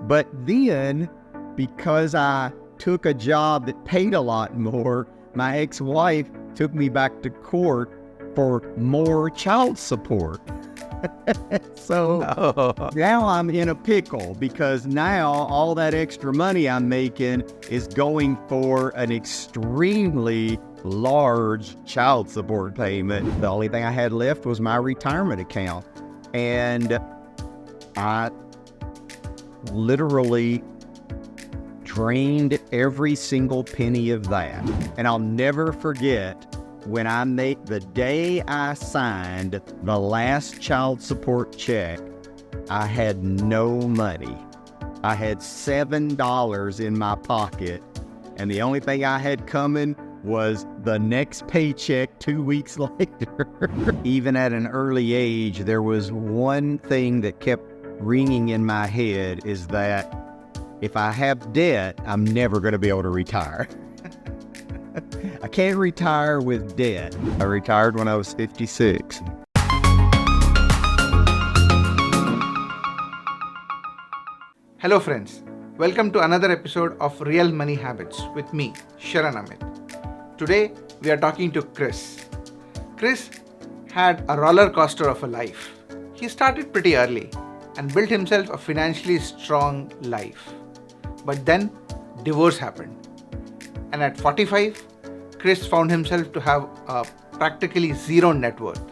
But then, because I took a job that paid a lot more, my ex-wife took me back to court for more child support. So now I'm in a pickle because now all that extra money I'm making is going for an extremely large child support payment. The only thing I had left was my retirement account. And I literally drained every single penny of that. And I'll never forget when the day I signed the last child support check, I had no money. I had $7 in my pocket, and the only thing I had coming was the next paycheck 2 weeks later. Even at an early age, there was one thing that kept ringing in my head, is that if I have debt, I'm never going to be able to retire. I can't retire with debt. I retired when I was 56. Hello friends, welcome to another episode of Real Money Habits with me, Sharan Amit. Today we are talking to Chris. Chris had a roller coaster of a life. He started pretty early and built himself a financially strong life. But then divorce happened. And at 45, Chris found himself to have practically zero net worth.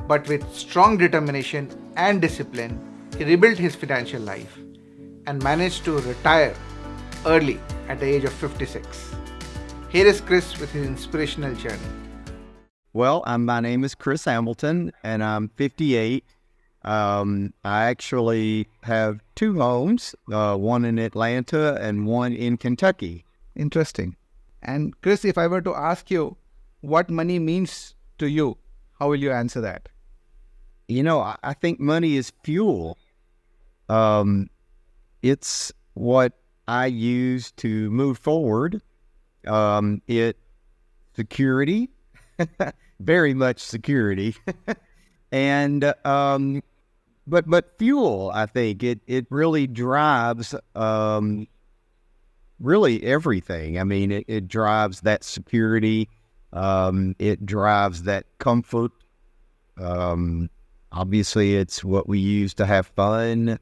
But with strong determination and discipline, he rebuilt his financial life and managed to retire early at the age of 56. Here is Chris with his inspirational journey. Well, my name is Chris Hamilton, and I'm 58. I actually have two homes, one in Atlanta and one in Kentucky. Interesting. And Chris, if I were to ask you what money means to you, how will you answer that? You know, I think money is fuel. It's what I use to move forward. Security, very much security. And, but fuel, I think it really drives, really everything. I mean, it drives that security. It drives that comfort. Obviously it's what we use to have fun.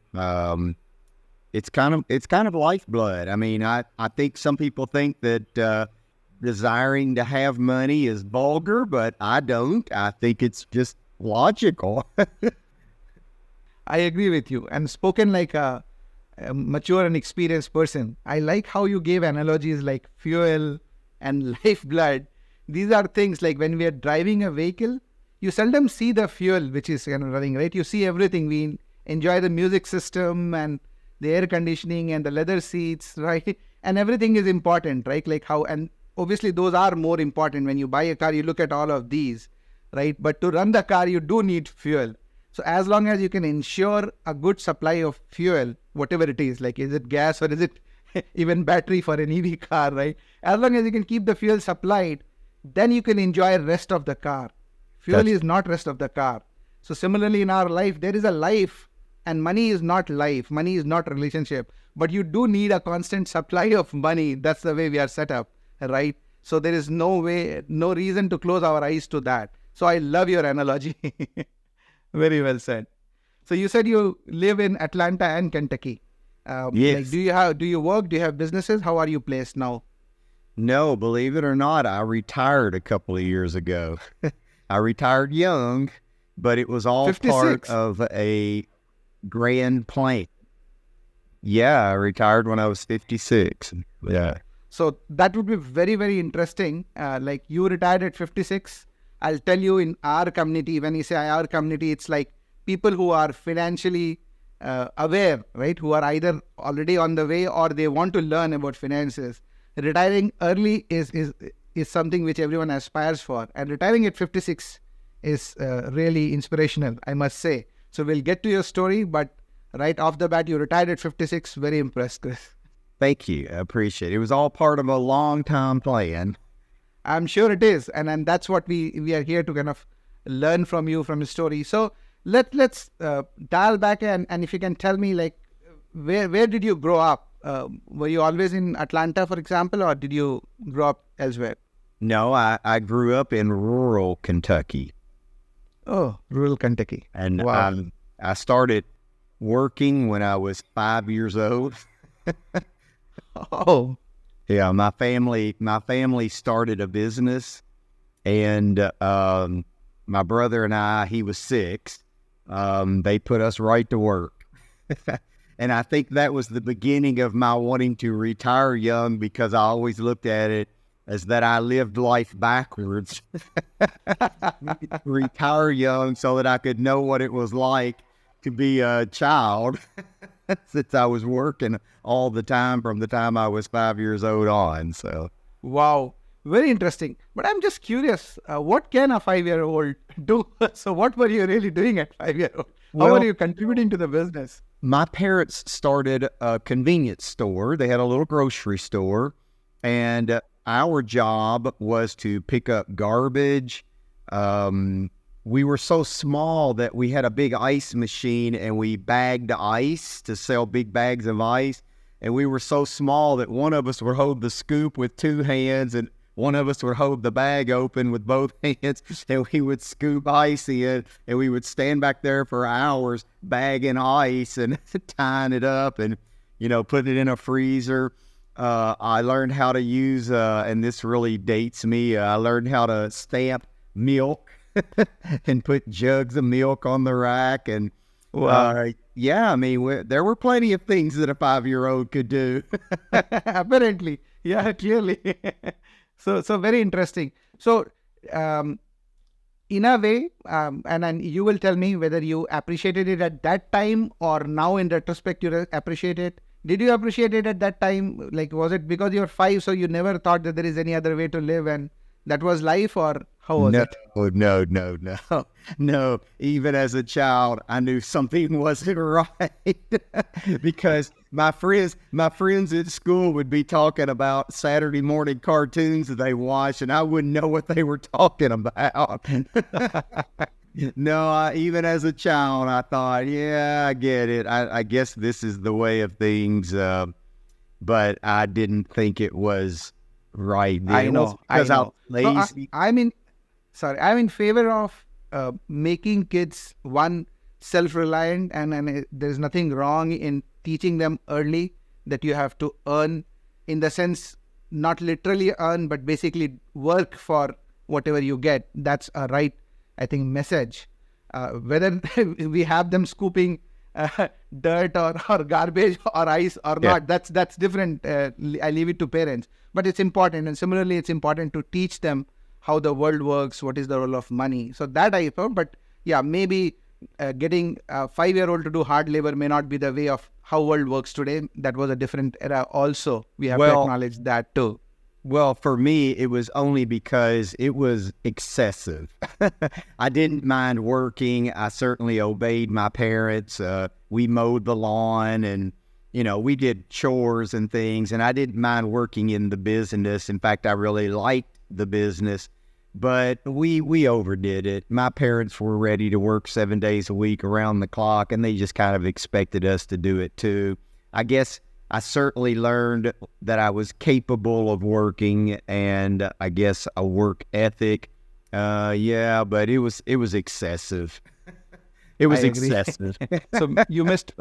It's kind of lifeblood. I mean, I think some people think that, desiring to have money is vulgar, but I don't. I think it's just logical. I agree with you. And spoken like a mature and experienced person, I like how you gave analogies like fuel and lifeblood. These are things like when we are driving a vehicle, you seldom see the fuel which is running, right? You see everything. We enjoy the music system and the air conditioning and the leather seats, right? And everything is important, right? Like how, and obviously those are more important. When you buy a car, you look at all of these, right? But to run the car, you do need fuel. So as long as you can ensure a good supply of fuel, whatever it is, like is it gas or is it even battery for an EV car, right? As long as you can keep the fuel supplied, then you can enjoy the rest of the car. Fuel is not rest of the car. So similarly in our life, there is a life, and money is not life. Money is not relationship. But you do need a constant supply of money. That's the way we are set up, right? So there is no reason to close our eyes to that. So I love your analogy. Very well said. So you said you live in Atlanta and Kentucky. Yes. Like, do you work? Do you have businesses? How are you placed now? No, believe it or not, I retired a couple of years ago. I retired young, but it was all 56. part of a grand plan. Yeah, I retired when I was 56. Yeah. So that would be very, very interesting. Like you retired at 56. I'll tell you, in our community, when you say our community, it's like people who are financially aware, right? Who are either already on the way or they want to learn about finances. Retiring early is something which everyone aspires for. And retiring at 56 is really inspirational, I must say. So we'll get to your story, but right off the bat, you retired at 56. Very impressed, Chris. Thank you. I appreciate it. It was all part of a long-time plan. I'm sure it is. And that's what we are here to kind of learn from you, from your story. So let's dial back and if you can tell me, like, where did you grow up? Were you always in Atlanta, for example, or did you grow up elsewhere? No, I grew up in rural Kentucky. Oh, rural Kentucky. And Wow. I started working when I was 5 years old. Oh, Yeah, my family started a business, and my brother and I, he was 6. They put us right to work. And I think that was the beginning of my wanting to retire young, because I always looked at it as that I lived life backwards. Retire young so that I could know what it was like to be a child, since I was working all the time from the time I was 5 years old on. So, wow. Very interesting. But I'm just curious, what can a 5-year-old do? So what were you really doing at 5-year-old? How well, are you contributing to the business? my parents started a convenience store. They had a little grocery store, and our job was to pick up garbage. We were so small that we had a big ice machine, and we bagged ice to sell big bags of ice. And we were so small that one of us would hold the scoop with 2 hands, and one of us would hold the bag open with both hands, and we would scoop ice in, and we would stand back there for hours bagging ice and tying it up and, putting it in a freezer. I learned how to use, and this really dates me, I learned how to stamp milk and put jugs of milk on the rack. And Wow. yeah, I mean, there were plenty of things that a 5-year-old could do. Apparently. Yeah, clearly. So very interesting. So, in a way, and you will tell me whether you appreciated it at that time or now in retrospect you appreciate it. Did you appreciate it at that time? Like, was it because you were 5, so you never thought that there is any other way to live and that was life, or how was No, it? no. No, even as a child, I knew something wasn't right because my friends at school would be talking about Saturday morning cartoons that they watched, and I wouldn't know what they were talking about. No, even as a child, I thought, yeah, I get it. I guess this is the way of things, but I didn't think it was right then. I It wasn't know, I because I was know. So lazy. I'm in favor of making kids one self-reliant, and there's nothing wrong in teaching them early that you have to earn, in the sense not literally earn, but basically work for whatever you get. That's a right, I think, message. Whether we have them scooping dirt or garbage or ice or Yeah. not, that's different. I leave it to parents. But it's important, and similarly, it's important to teach them how the world works, what is the role of money. So that I thought, but yeah, maybe getting a 5-year-old to do hard labor may not be the way of how world works today. That was a different era also. We have to Well, acknowledge that too. Well, for me, it was only because it was excessive. I didn't mind working. I certainly obeyed my parents. We mowed the lawn, and, we did chores and things, and I didn't mind working in the business. In fact, I really liked the business, but we overdid it. My parents were ready to work 7 days a week around the clock, and they just kind of expected us to do it too. I guess I certainly learned that I was capable of working, and I guess a work ethic. Yeah, but it was excessive. It I was agree. excessive. So you missed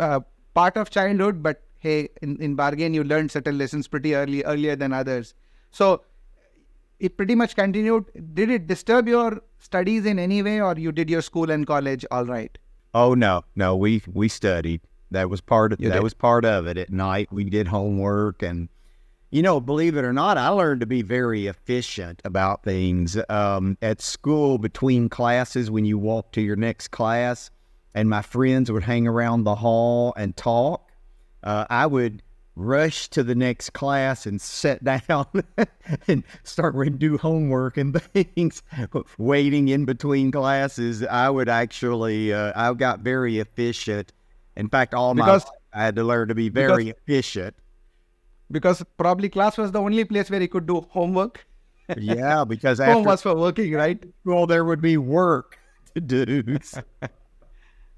part of childhood, but hey, in bargain, you learned certain lessons pretty earlier than others. So it pretty much continued. Did it disturb your studies in any way, or you did your school and college all right? Oh no, we studied. That was part of You did. it. At night we did homework, and believe it or not, I learned to be very efficient about things. At school, between classes, when you walk to your next class, and my friends would hang around the hall and talk, I would rush to the next class and sit down and start to do homework and things, waiting in between classes. I would actually, I got very efficient. In fact, all my life, Because I had to learn to be because very efficient. because probably class was the only place where you could do homework. Yeah, because Home after was for working, right? school, there would be work to do.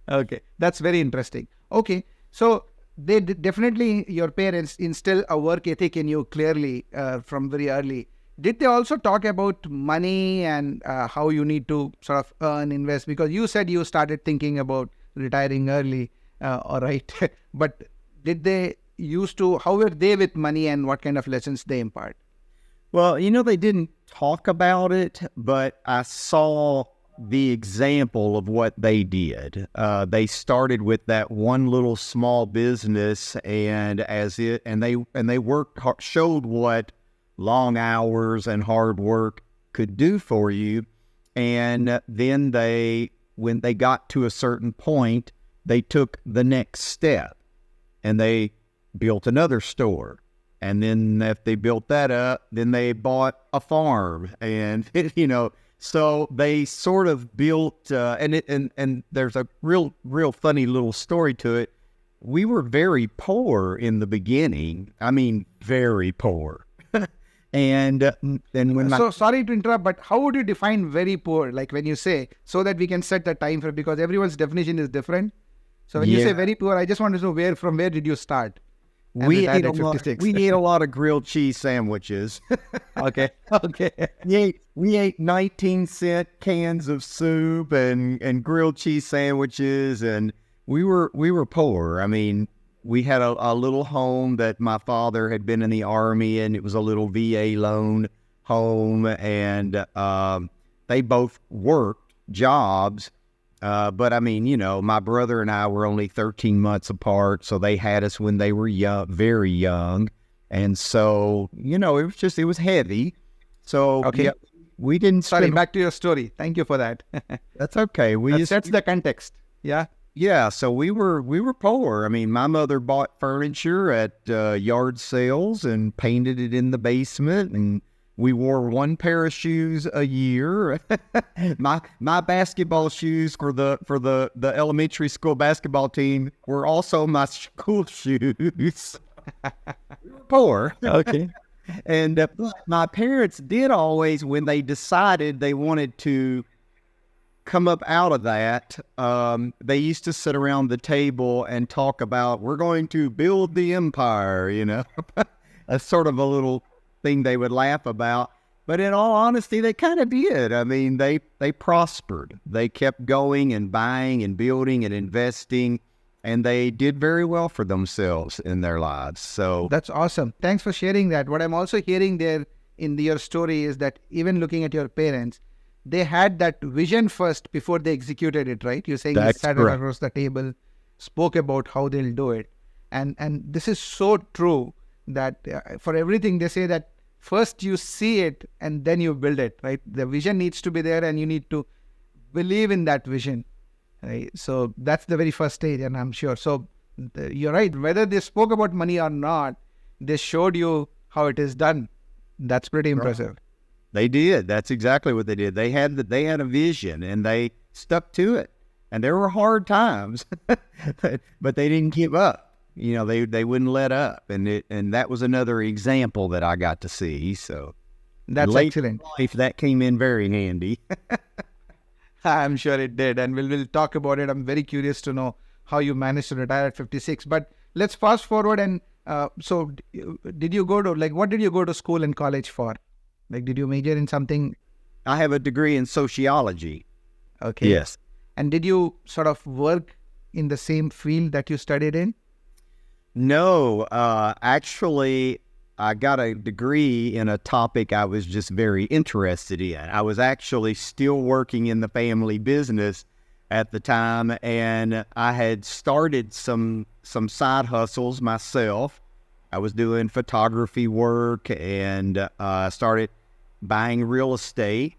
Okay, that's very interesting. Okay, so definitely, your parents instill a work ethic in you clearly from very early. Did they also talk about money and how you need to sort of earn, invest? Because you said you started thinking about retiring early, all right. But did they used to, how were they with money and what kind of lessons they impart? Well, they didn't talk about it, but I saw the example of what they did. They started with that one little small business, and they worked hard, showed what long hours and hard work could do for you. And then when they got to a certain point, they took the next step and they built another store. And then if they built that up, then they bought a farm, and so they sort of built. And there's a real funny little story to it. We were very poor in the beginning. I mean, very poor. And then when so sorry to interrupt, but how would you define very poor? Like when you say, so that we can set the time frame, because everyone's definition is different. So when you say very poor, I just want to know from where did you start? We ate a lot of grilled cheese sandwiches. Okay. We ate 19-cent cans of soup and grilled cheese sandwiches, and we were poor. I mean, we had a little home that my father had been in the Army, and it was a little VA loan home, and they both worked jobs. But I mean, my brother and I were only 13 months apart, so they had us when they were young, very young. And so, it was heavy. So okay. We didn't Sorry, back to your story. Thank you for that. That's okay. That's the context. Yeah. Yeah. So we were poor. I mean, my mother bought furniture at yard sales and painted it in the basement, and we wore one pair of shoes a year. My basketball shoes for the elementary school basketball team were also my school shoes. We were poor. Okay. And my parents did always, when they decided they wanted to come up out of that, they used to sit around the table and talk about, we're going to build the empire, That's sort of a little thing they would laugh about. But in all honesty, they kind of did. I mean, they prospered. They kept going and buying and building and investing, and they did very well for themselves in their lives. So that's awesome. Thanks for sharing that. What I'm also hearing there in your story is that even looking at your parents, they had that vision first before they executed it, right? You're saying they sat across the table, spoke about how they'll do it. And this is so true that for everything they say that first you see it and then you build it, right? The vision needs to be there and you need to believe in that vision, right? So that's the very first stage, and I'm sure. So you're right. Whether they spoke about money or not, they showed you how it is done. That's pretty impressive. They did. That's exactly what they did. They had a vision and they stuck to it. And there were hard times, but they didn't give up. They wouldn't let up, and that was another example that I got to see. So that's excellent. If that came in very handy. I'm sure it did, and we'll talk about it. I'm very curious to know how you managed to retire at 56. But let's fast forward. And so, did you go to what did you go to school and college for? Did you major in something? I have a degree in sociology. Okay. Yes. And did you sort of work in the same field that you studied in? No, actually, I got a degree in a topic I was just very interested in. I was actually still working in the family business at the time, and I had started some side hustles myself. I was doing photography work, and started buying real estate.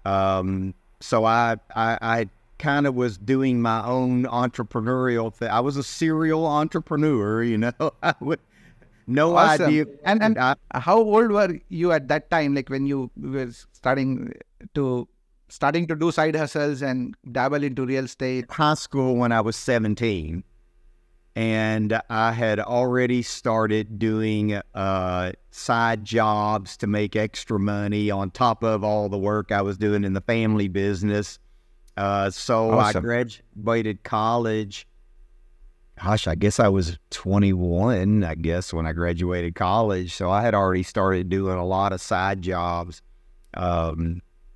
So I kind of was doing my own entrepreneurial thing. I was a serial entrepreneur, I would no awesome. idea. And how old were you at that time? When you were starting to do side hustles and dabble into real estate? High school when I was 17. And I had already started doing side jobs to make extra money on top of all the work I was doing in the family business. So awesome. I graduated college gosh, I guess I was 21, I guess, when I graduated college. So I had already started doing a lot of side jobs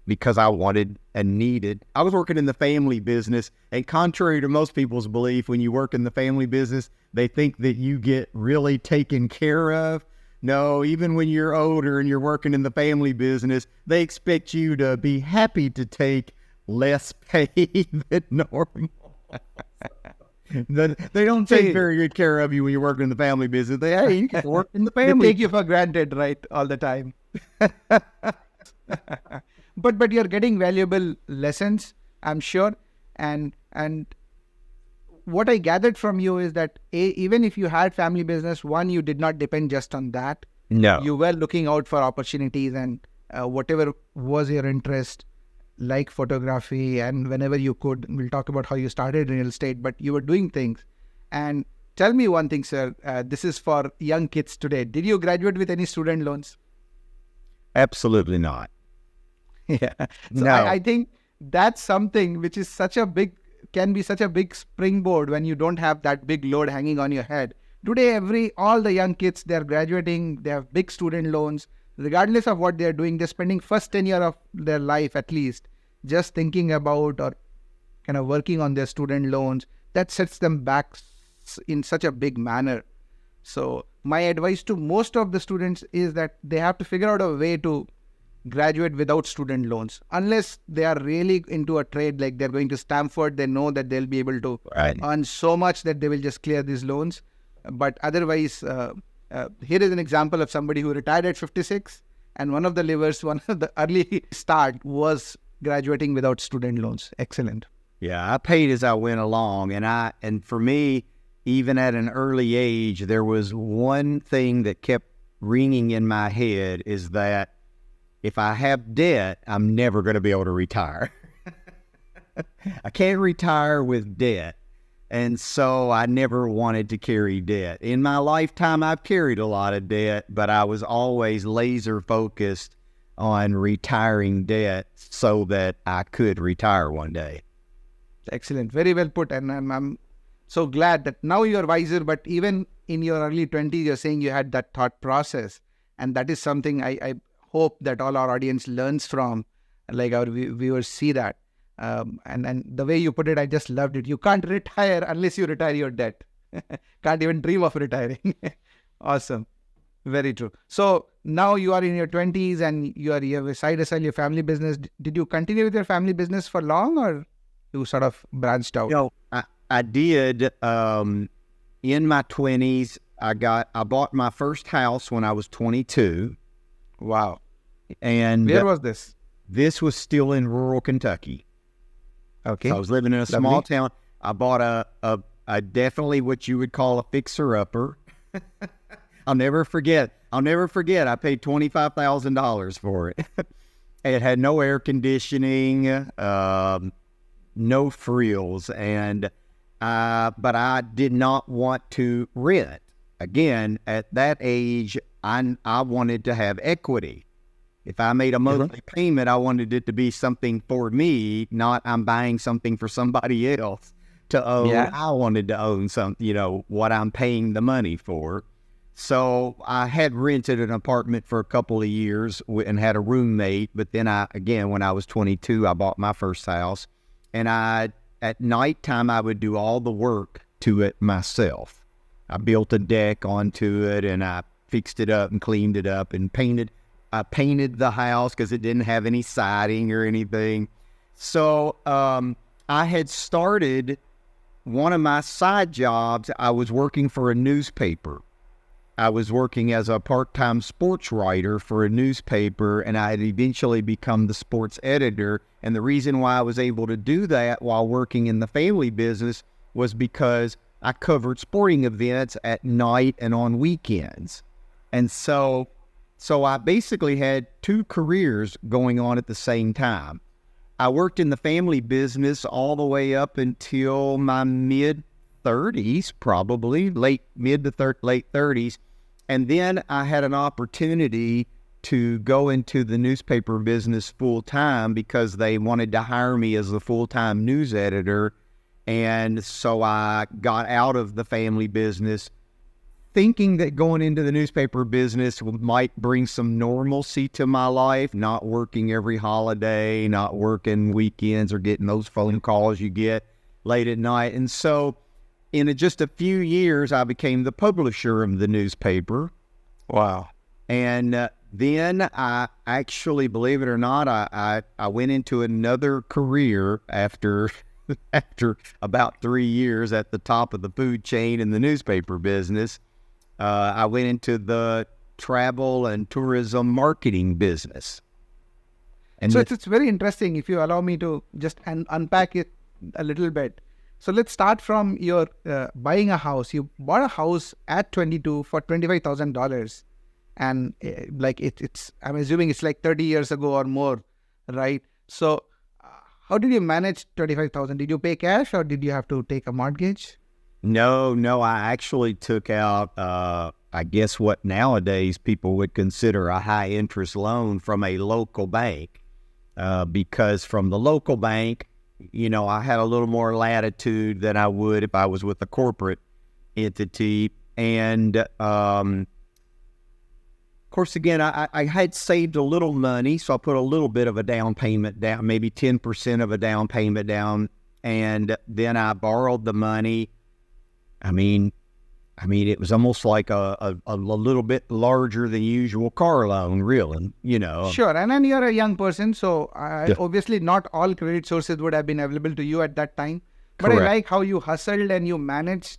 because I wanted and needed. I was working in the family business, and contrary to most people's belief, when you work in the family business, they think that you get really taken care of. No, even when you're older and you're working in the family business, they expect you to be happy to take less pay than normal. They don't take very good care of you when you're working in the family business. Hey, you can work in the family. They take you for granted, right, all the time. But you're getting valuable lessons, I'm sure. And what I gathered from you is that even if you had family business, one, you did not depend just on that. No. You were looking out for opportunities, and whatever was your interest, like photography, and whenever you could, we'll talk about how you started in real estate, but you were doing things. And tell me one thing, sir, this is for young kids today. Did you graduate with any student loans? Absolutely not. Yeah. So No. I think that's something which is can be such a big springboard when you don't have that big load hanging on your head. Today, all the young kids, they're graduating, they have big student loans. Regardless of what they're doing, they're spending first 10 years of their life at least just thinking about or kind of working on their student loans. That sets them back in such a big manner. So my advice to most of the students is that they have to figure out a way to graduate without student loans. Unless they are really into a trade, like they're going to Stanford, they know that they'll be able to earn so much that they will just clear these loans. But otherwise, here is an example of somebody who retired at 56, and one of the early start was graduating without student loans. Excellent. Yeah, I paid as I went along, and for me, even at an early age, there was one thing that kept ringing in my head, is that if I have debt, I'm never going to be able to retire. I can't retire with debt. And so I never wanted to carry debt. In my lifetime, I've carried a lot of debt, but I was always laser focused on retiring debt so that I could retire one day. Excellent. Very well put. And I'm so glad that now you're wiser, but even in your early 20s, you're saying you had that thought process. And that is something I hope that all our audience learns from, like our viewers see that. And the way you put it, I just loved it. You can't retire unless you retire your debt. Can't even dream of retiring. Awesome. Very true. So now you are in your 20s and you have a side hustle, your family business. Did you continue with your family business for long, or you sort of branched out? No, I did. In my 20s, I bought my first house when I was 22. Wow. And where was this? This was still in rural Kentucky. Okay. So I was living in a small town. I bought a definitely what you would call a fixer-upper. I'll never forget. I paid $25,000 for it. It had no air conditioning, no frills, but I did not want to rent. Again, at that age, I wanted to have equity. If I made a monthly payment, I wanted it to be something for me, not I'm buying something for somebody else to own. Yeah. I wanted to own what I'm paying the money for. So I had rented an apartment for a couple of years and had a roommate. But then when I was 22, I bought my first house. And at nighttime, I would do all the work to it myself. I built a deck onto it, and I fixed it up and cleaned it up and painted. I painted the house because it didn't have any siding or anything. So I had started one of my side jobs. I was working for a newspaper. I was working as a part-time sports writer for a newspaper, and I had eventually become the sports editor. And the reason why I was able to do that while working in the family business was because I covered sporting events at night and on weekends. And so I basically had two careers going on at the same time. I worked in the family business all the way up until my mid-30s, probably, late 30s. And then I had an opportunity to go into the newspaper business full-time because they wanted to hire me as the full-time news editor. And so I got out of the family business thinking that going into the newspaper business might bring some normalcy to my life, not working every holiday, not working weekends or getting those phone calls you get late at night. And so in just a few years, I became the publisher of the newspaper. Wow. And then I actually, believe it or not, I went into another career after about 3 years at the top of the food chain in the newspaper business. I went into the travel and tourism marketing business. And so it's very interesting if you allow me to just unpack it a little bit. So let's start from your buying a house. You bought a house at 22 for $25,000. And I'm assuming it's like 30 years ago or more, right? So how did you manage 25,000? Did you pay cash or did you have to take a mortgage? No, I actually took out, I guess what nowadays people would consider a high interest loan from a local bank. Because from the local bank, I had a little more latitude than I would if I was with a corporate entity. And, of course, again, I had saved a little money, so I put a little bit of a down payment down, maybe 10% of a down payment down, and then I borrowed the money. I mean, it was almost like a little bit larger than usual car loan, really, Sure, and then you're a young person, so obviously not all credit sources would have been available to you at that time. But Correct. I like how you hustled and you managed,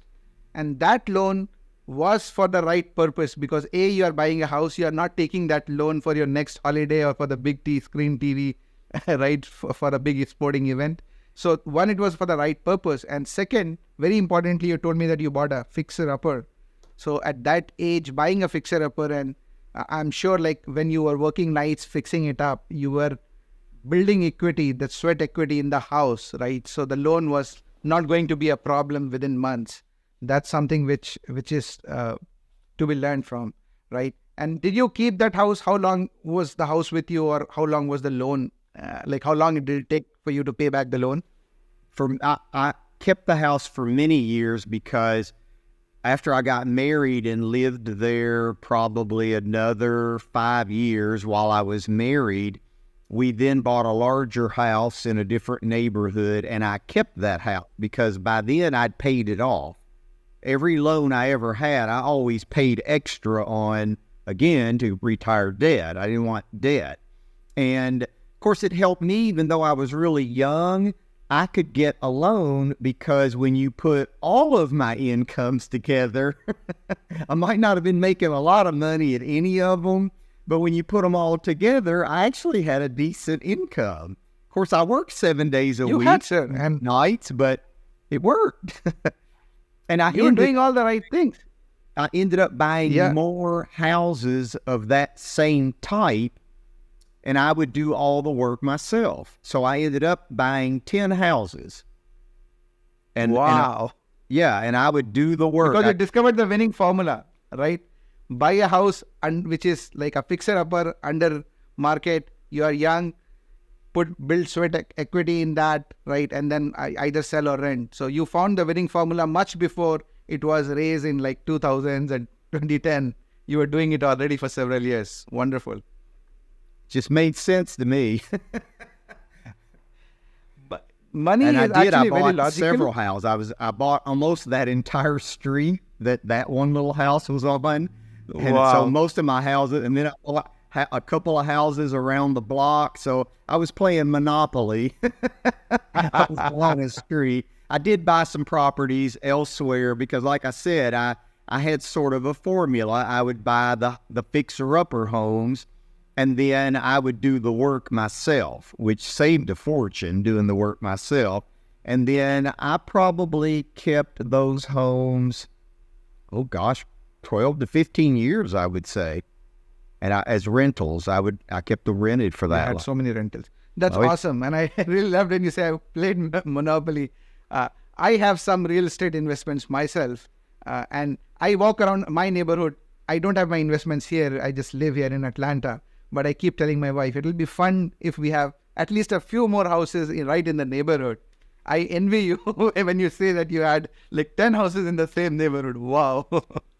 and that loan was for the right purpose because you are buying a house, you are not taking that loan for your next holiday or for the big screen TV, right, for a big sporting event. So one, it was for the right purpose. And second, very importantly, you told me that you bought a fixer-upper. So at that age, buying a fixer-upper, and I'm sure like when you were working nights fixing it up, you were building equity, the sweat equity in the house, right? So the loan was not going to be a problem within months. That's something which is to be learned from, right? And did you keep that house? How long was the house with you, or how long was the loan? How long did it take for you to pay back the loan? I kept the house for many years because after I got married and lived there probably another 5 years while I was married, we then bought a larger house in a different neighborhood, and I kept that house because by then I'd paid it off. Every loan I ever had, I always paid extra on, again, to retire debt. I didn't want debt. And, of course, it helped me, even though I was really young, I could get a loan because when you put all of my incomes together, I might not have been making a lot of money at any of them, but when you put them all together, I actually had a decent income. Of course, I worked 7 days a week and nights, but it worked. And you were doing all the right things. I ended up buying more houses of that same type, and I would do all the work myself. So I ended up buying 10 houses. And wow. And I would do the work. Because you discovered the winning formula, right? Buy a house which is like a fixer-upper under market. You are young, build sweat equity in that, right? And then either sell or rent. So you found the winning formula much before it was raised in like 2000s and 2010. You were doing it already for several years. Wonderful. Just made sense to me. But money is actually very logical. Several houses. I bought almost that entire street that one little house was on. And so most of my houses, and then a couple of houses around the block. So I was playing Monopoly. I was along the street. I did buy some properties elsewhere because, like I said, I had sort of a formula. I would buy the fixer-upper homes, and then I would do the work myself, which saved a fortune doing the work myself. And then I probably kept those homes, 12 to 15 years, I would say. And as rentals, I kept them rented for that. I had so many rentals. That's awesome. And I really loved when you say I played Monopoly. I have some real estate investments myself. And I walk around my neighborhood. I don't have my investments here. I just live here in Atlanta. But I keep telling my wife, it'll be fun if we have at least a few more houses right in the neighborhood. I envy you when you say that you had like 10 houses in the same neighborhood. Wow.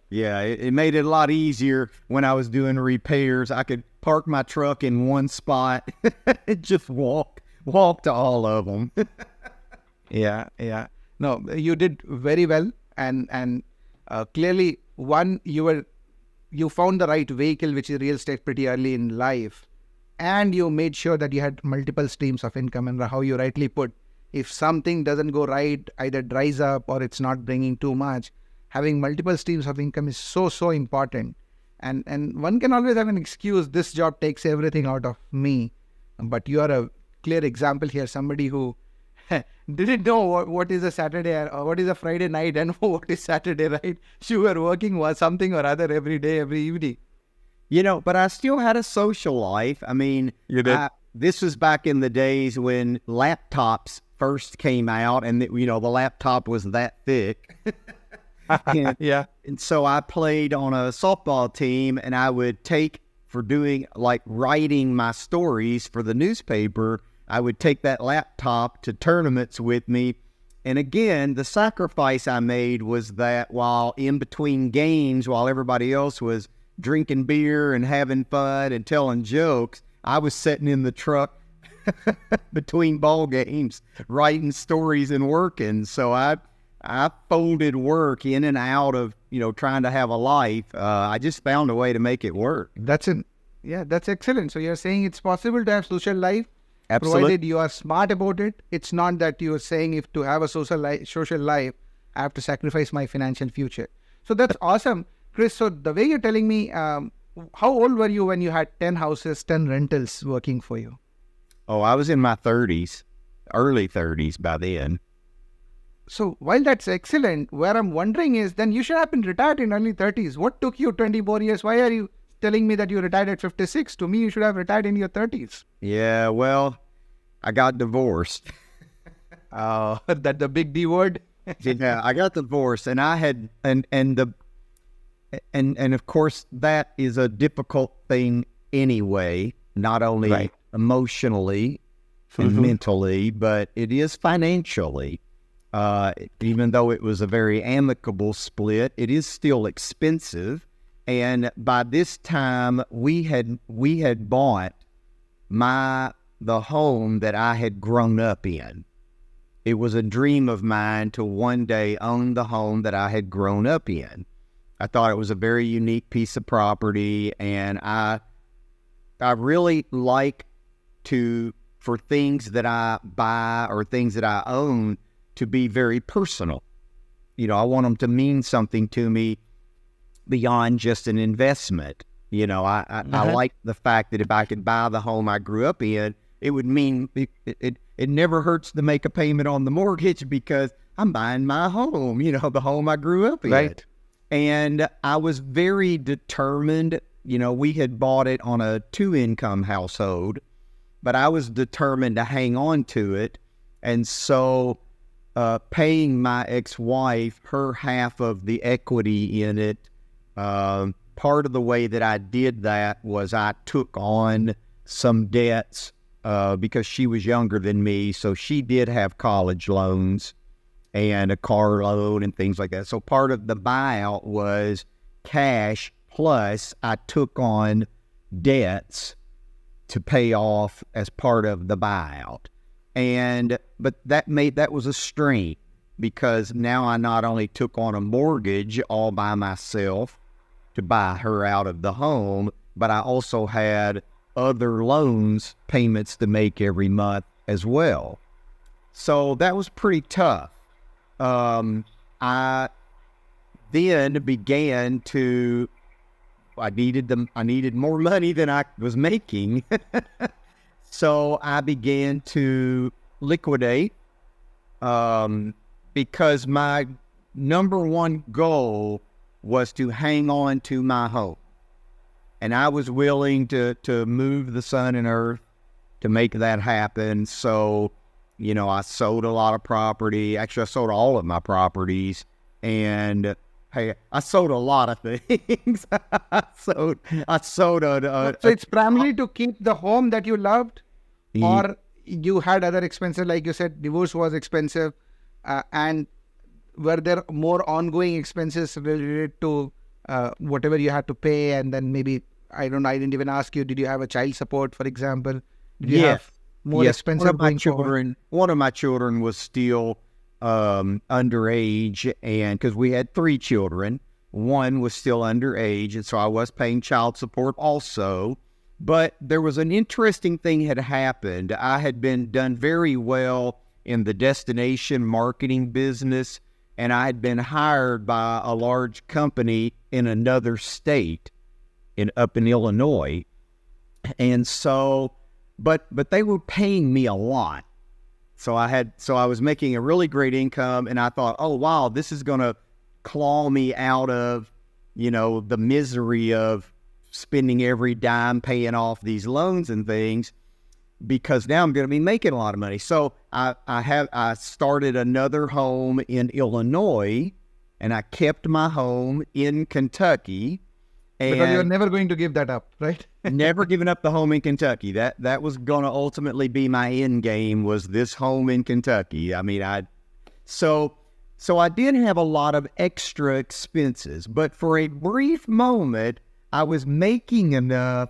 Yeah, it made it a lot easier when I was doing repairs. I could park my truck in one spot and just walk to all of them. Yeah, yeah. No, you did very well, and clearly, one, you found the right vehicle, which is real estate, pretty early in life, and you made sure that you had multiple streams of income. And how you rightly put, if something doesn't go right, either dries up or it's not bringing too much, having multiple streams of income is so important. And one can always have an excuse, this job takes everything out of me, but you are a clear example here, somebody who didn't know what is a Saturday or what is a Friday night and what is Saturday, right? You were working something or other every day, every evening. But I still had a social life. I mean, You did? this was back in the days when laptops first came out, and the laptop was that thick. and, Yeah. and so I played on a softball team, and I would for doing like writing my stories for the newspaper, I would take that laptop to tournaments with me. And again, the sacrifice I made was that while in between games, while everybody else was drinking beer and having fun and telling jokes, I was sitting in the truck between ball games, writing stories and working. So I folded work in and out of, trying to have a life. I just found a way to make it work. That's excellent. So you're saying it's possible to have social life, Absolutely. provided you are smart about it. It's not that you are saying, if to have a social life, I have to sacrifice my financial future. So that's awesome, Chris. So the way you're telling me, how old were you when you had 10 houses, 10 rentals working for you? Oh, I was in my 30s, early 30s by then. So while that's excellent, where I'm wondering is, then you should have been retired in early 30s. What took you 20 more years? Why are you telling me that you retired at 56? To me, you should have retired in your 30s. Yeah, well, I got divorced. That the big D word. Yeah, I got divorced, and I had, and of course that is a difficult thing anyway, not only Right. emotionally and Mhm. mentally, but it is financially. Even though it was a very amicable split, it is still expensive. And by this time, we had bought the home that I had grown up in. It was a dream of mine to one day own the home that I had grown up in. I thought it was a very unique piece of property, and I really like for things that I buy or things that I own to be very personal. I want them to mean something to me beyond just an investment. I like the fact that if I could buy the home I grew up in, it would mean it never hurts to make a payment on the mortgage because I'm buying my home, the home I grew up in. Right. And I was very determined. We had bought it on a 2-income household, but I was determined to hang on to it. And so paying my ex-wife her half of the equity in it, part of the way that I did that was I took on some debts because she was younger than me, so she did have college loans and a car loan and things like that. So part of the buyout was cash, plus I took on debts to pay off as part of the buyout. But that was a strain, because now I not only took on a mortgage all by myself to buy her out of the home, but I also had other loans payments to make every month as well. So that was pretty tough. I then began to, I needed more money than I was making. So I began to liquidate, because my number one goal was to hang on to my home. And I was willing to move the sun and earth to make that happen. So, I sold a lot of property. Actually, I sold all of my properties. And hey, I sold a lot of things. I sold So it's primarily to keep the home that you loved, or you had other expenses, like you said, divorce was expensive, and were there more ongoing expenses related to whatever you had to pay? And then maybe, I didn't even ask you, did you have a child support, for example? Did you have more expenses going forward? One of my children was still underage, and because we had 3 children, one was still underage, and so I was paying child support also. But there was an interesting thing had happened. I had done very well in the destination marketing business, and I had been hired by a large company in another state, up in Illinois. And so, but they were paying me a lot. So I was making a really great income, and I thought, oh wow, this is going to claw me out of, the misery of spending every dime paying off these loans and things, because now I'm going to be making a lot of money. So I started another home in Illinois, and I kept my home in Kentucky. Because you're never going to give that up, right? Never giving up the home in Kentucky. That was going to ultimately be my end game, was this home in Kentucky. I mean, so I did have a lot of extra expenses, but for a brief moment, I was making enough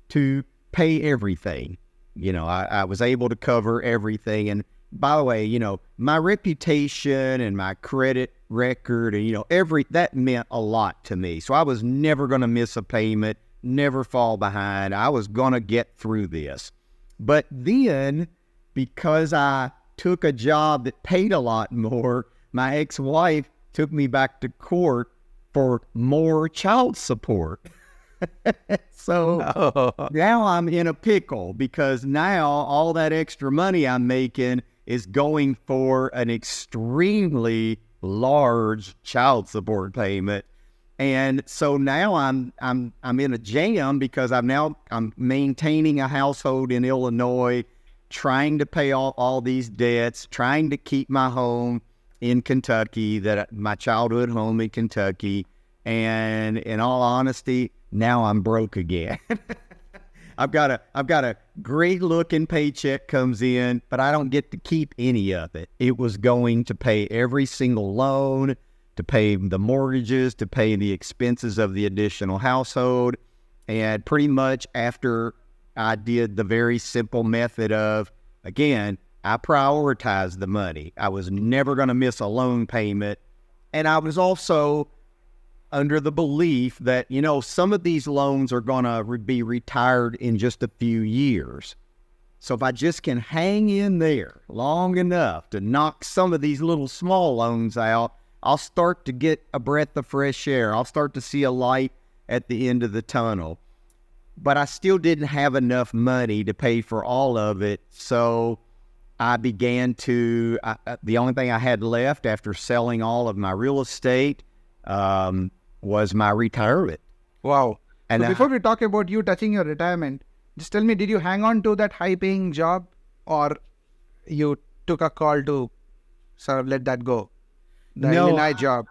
to pay everything. I was able to cover everything. And by the way, my reputation and my credit record and, that meant a lot to me. So I was never going to miss a payment, never fall behind. I was going to get through this. But then, because I took a job that paid a lot more, my ex-wife took me back to court for more child support. So now I'm in a pickle, because now all that extra money I'm making is going for an extremely large child support payment. And so now I'm in a jam, because I'm maintaining a household in Illinois, trying to pay off all these debts, trying to keep my home in Kentucky, my childhood home in Kentucky. And in all honesty, now I'm broke again. I've got a great looking paycheck comes in, but I don't get to keep any of it. It was going to pay every single loan, to pay the mortgages, to pay the expenses of the additional household. And pretty much after I did the very simple method of, again, I prioritized the money. I was never going to miss a loan payment. And I was also under the belief that, some of these loans are going to be retired in just a few years. So if I just can hang in there long enough to knock some of these little small loans out, I'll start to get a breath of fresh air. I'll start to see a light at the end of the tunnel. But I still didn't have enough money to pay for all of it. So I began to, the only thing I had left after selling all of my real estate was my retirement. Wow. And so before we talk about you touching your retirement, just tell me, did you hang on to that high-paying job, or you took a call to sort of let that go? The Illinois job.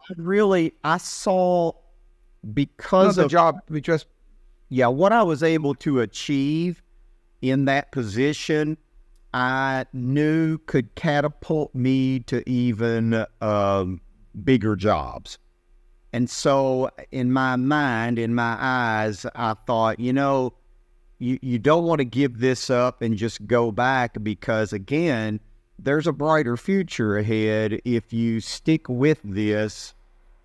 I saw, because the job, which was... Yeah, what I was able to achieve in that position, I knew could catapult me to even bigger jobs. And so in my mind, in my eyes, I thought, you don't want to give this up and just go back, because, again, there's a brighter future ahead if you stick with this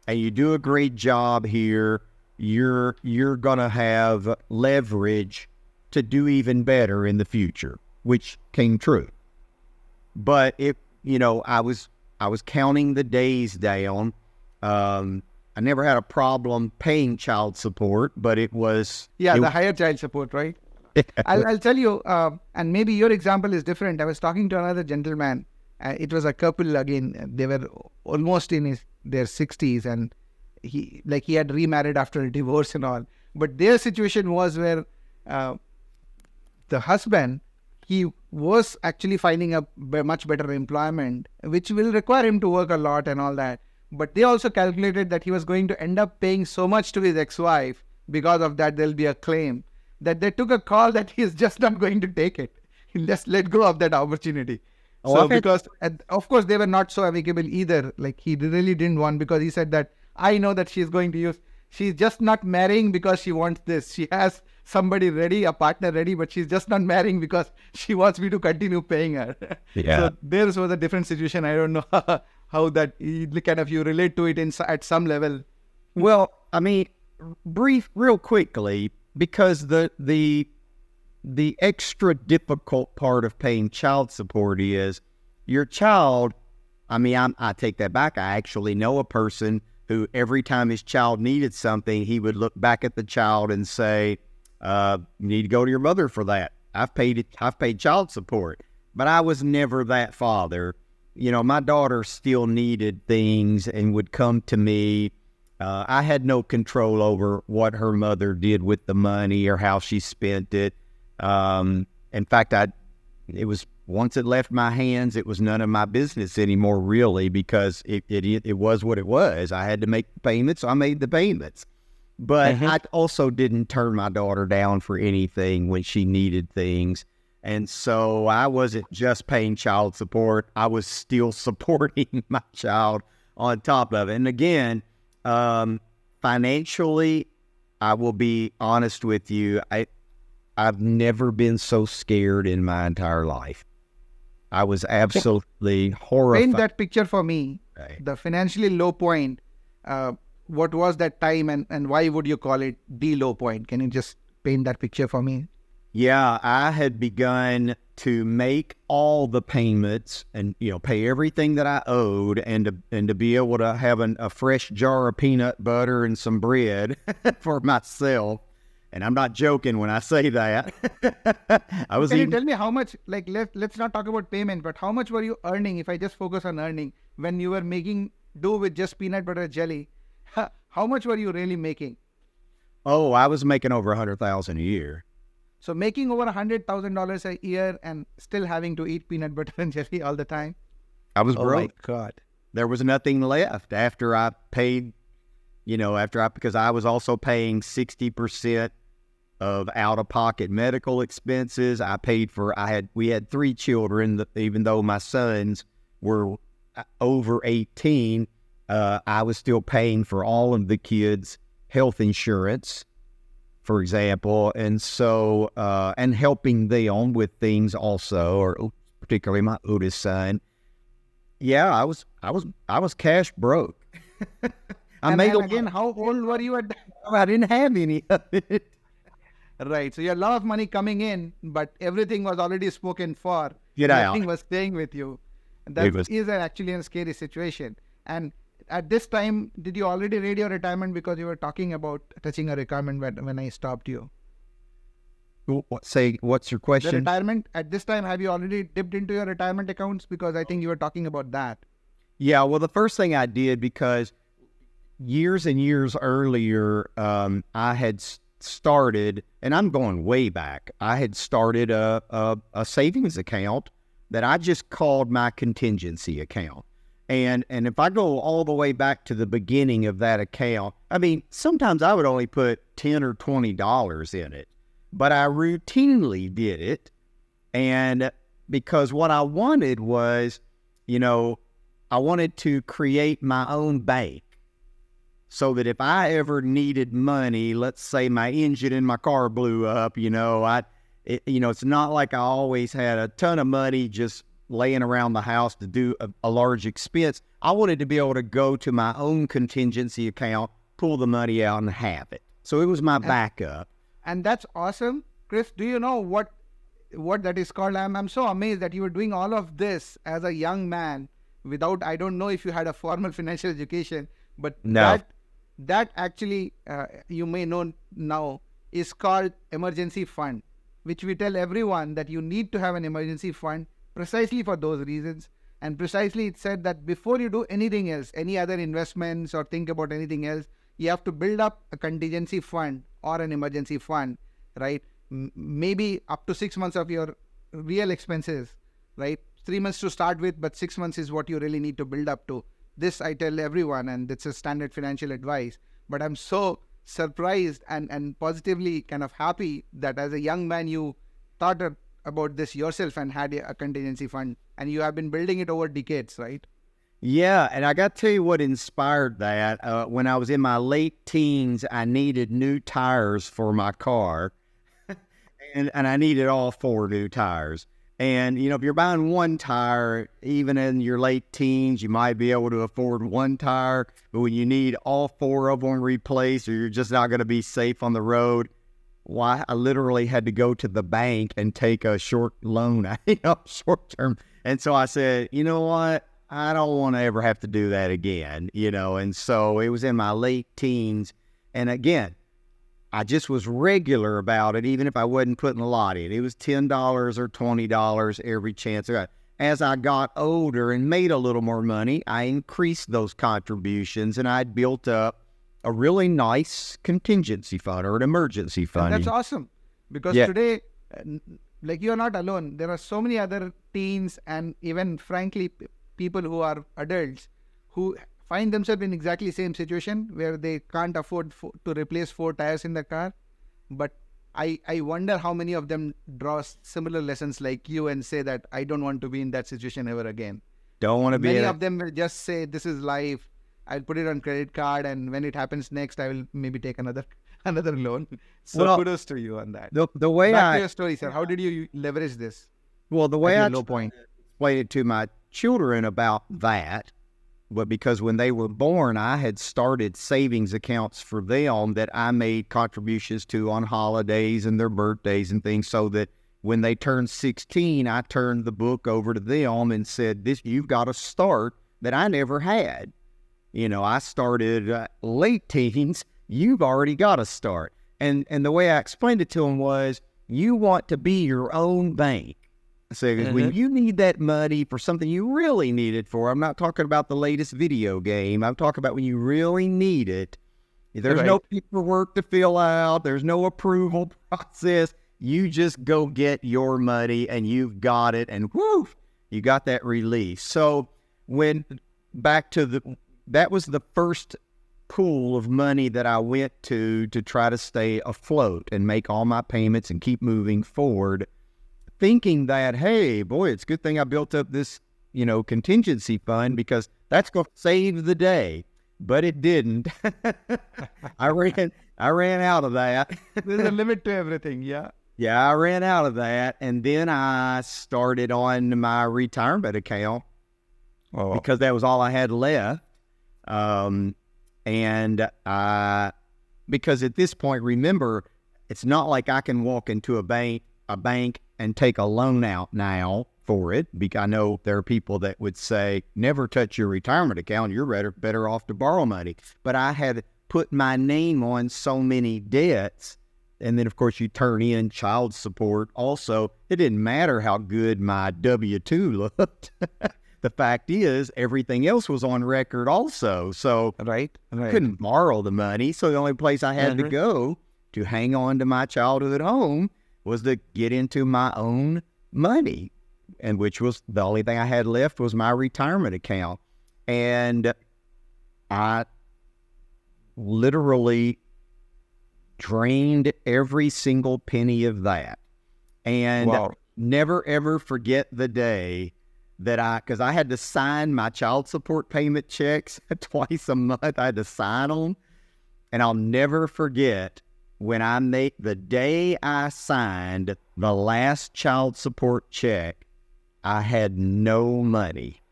and you do a great job here. You're going to have leverage to do even better in the future, which came true. But I was counting the days down. I never had a problem paying child support, but it was... Yeah, the higher child support, right? I'll tell you, and maybe your example is different. I was talking to another gentleman. It was a couple again. They were almost in their 60s, and he had remarried after a divorce and all. But their situation was where the husband, he was actually finding a much better employment, which will require him to work a lot and all that. But they also calculated that he was going to end up paying so much to his ex-wife, because of that there'll be a claim, that they took a call that he is just not going to take it. just let go of that opportunity. Oh, So I've had- because, and of course, they were not so amicable either. Like he really didn't want, because he said that I know that she's going to use. She's just not marrying because she wants this. She has somebody ready, a partner ready, but she's just not marrying because she wants me to continue paying her. Yeah. So there was a different situation. I don't know how that kind of you relate to it at some level. Well, I mean, real quickly, because the extra difficult part of paying child support is your child. I mean, I take that back. I actually know a person who every time his child needed something, he would look back at the child and say, you need to go to your mother for that. I've paid child support. But I was never that father. You know, my daughter still needed things and would come to me. I had no control over what her mother did with the money or how she spent it. In fact, it was once it left my hands, it was none of my business anymore, really, because it was what it was. I had to make the payments, so I made the payments. But I also didn't turn my daughter down for anything when she needed things. And so I wasn't just paying child support. I was still supporting my child on top of it. And again, financially, I will be honest with you. I've never been so scared in my entire life. I was absolutely horrified. Paint that picture for me. Right. The financially low point. What was that time, and why would you call it the low point? Can you just paint that picture for me? Yeah, I had begun to make all the payments and, you know, pay everything that I owed, and to be able to have a fresh jar of peanut butter and some bread for myself. And I'm not joking when I say that. I was Can you even, tell me how much, like, let's not talk about payment, but how much were you earning, if I just focus on earning, when you were making do with just peanut butter jelly? How much were you really making? oh, I was making over $100,000 a year. So making over $100,000 a year and still having to eat peanut butter and jelly all the time? I was Oh broke. my God. There was nothing left after I paid, because I was also paying 60% of out-of-pocket medical expenses. We had 3 children, even though my sons were over 18, I was still paying for all of the kids' health insurance, for example, and so, and helping them with things also, or particularly my oldest son. Yeah, I was cash broke. Again, how old were you at that? I didn't have any of it. Right. So you had a lot of money coming in, but everything was already spoken for. Get out. Nothing was staying with you. And that is actually a scary situation. And at this time, did you already read your retirement? Because you were talking about touching a requirement when I stopped you. What's your The question? retirement, at this time, have you already dipped into your retirement accounts? Because I think you were talking about that. Yeah, well, the first thing I did, because years and years earlier, I had started, and I'm going way back, I had started a savings account that I just called my contingency account. And if I go all the way back to the beginning of that account, I mean, sometimes I would only put $10 or $20 in it, but I routinely did it. And because what I wanted was, I wanted to create my own bank so that if I ever needed money, let's say my engine in my car blew up, it's not like I always had a ton of money just laying around the house to do a large expense. I wanted to be able to go to my own contingency account, pull the money out, and have it. So it was my backup. And that's awesome. Chris, do you know what that is called? I'm so amazed that you were doing all of this as a young man without, I don't know if you had a formal financial education, but No. that actually, you may know now, is called emergency fund, which we tell everyone that you need to have an emergency fund precisely for those reasons. And precisely it said that before you do anything else, any other investments or think about anything else, you have to build up a contingency fund or an emergency fund, right? Maybe up to 6 months of your real expenses, right? 3 months to start with, but 6 months is what you really need to build up to. This I tell everyone, and it's a standard financial advice. But I'm so surprised and positively kind of happy that as a young man you thought about this yourself and had a contingency fund, and you have been building it over decades, right? Yeah, and I got to tell you what inspired that. When I was in my late teens, I needed new tires for my car, and I needed all 4 new tires. And, you know, if you're buying one tire, even in your late teens, you might be able to afford one tire. But when you need all 4 of them replaced, or you're just not going to be safe on the road, why I literally had to go to the bank and take a short loan, short term. And so I said, you know what? I don't want to ever have to do that again, And so it was in my late teens. And again, I just was regular about it, even if I wasn't putting a lot in. It was $10 or $20 every chance I got. As I got older and made a little more money, I increased those contributions, and I'd built up a really nice contingency fund or an emergency fund. And that's awesome, because today, like, you're not alone. There are so many other teens and even, frankly, people who are adults who find themselves in exactly the same situation where they can't afford to replace 4 tires in the car. But I wonder how many of them draw similar lessons like you and say that I don't want to be in that situation ever again. Don't want to be. Many of them will just say, this is life. I'll put it on credit card, and when it happens next, I will maybe take another loan. So kudos to you on that. The way Back to your story, sir. How did you leverage this? Well, the way I explained it to my children about that, but because when they were born, I had started savings accounts for them that I made contributions to on holidays and their birthdays and things, so that when they turned 16, I turned the book over to them and said, "This, you've got to start," that I never had. I started late teens. You've already got to start. And the way I explained it to them was, you want to be your own bank. So when you need that money for something you really need it for, I'm not talking about the latest video game. I'm talking about when you really need it. There's no paperwork to fill out. There's no approval process. You just go get your money and you've got it, and whoo, you got that release. So that was the first pool of money that I went to try to stay afloat and make all my payments and keep moving forward, thinking that, hey, boy, it's a good thing I built up this, contingency fund, because that's going to save the day. But it didn't. I ran out of that. There's a limit to everything, yeah. Yeah, I ran out of that. And then I started on my retirement account because that was all I had left. Because at this point, remember, it's not like I can walk into a bank and take a loan out now for it. Because I know there are people that would say, never touch your retirement account. You're better off to borrow money. But I had put my name on so many debts. And then, of course, you turn in child support. Also, it didn't matter how good my W-2 looked. The fact is, everything else was on record also. So I couldn't borrow the money. So the only place I had to go to hang on to my childhood home was to get into my own money, and which was the only thing I had left was my retirement account. And I literally drained every single penny of that. And never, ever forget the day that because I had to sign my child support payment checks twice a month. I had to sign them. And I'll never forget when the day I signed the last child support check, I had no money.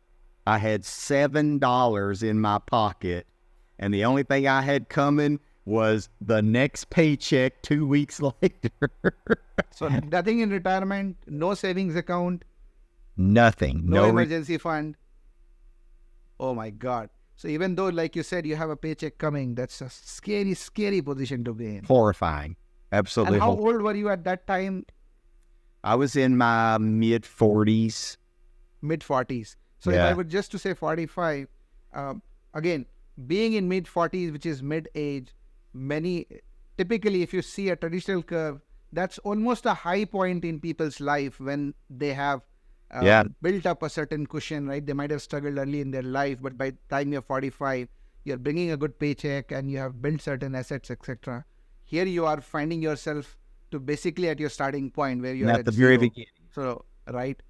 I had $7 in my pocket. And the only thing I had coming was the next paycheck 2 weeks later. So nothing in retirement, no savings account. Nothing. No emergency fund. Oh my God. So even though, like you said, you have a paycheck coming, that's a scary, scary position to be in. Horrifying. Absolutely. And how old were you at that time? I was in my mid-40s. Mid-40s. So if I were just to say 45, again, being in mid-40s, which is mid-age, typically if you see a traditional curve, that's almost a high point in people's life when they have built up a certain cushion, right? They might have struggled early in their life, but by the time you're 45, you're bringing a good paycheck and you have built certain assets, etc. Here you are finding yourself to basically at your starting point where you're at the very beginning. So, right.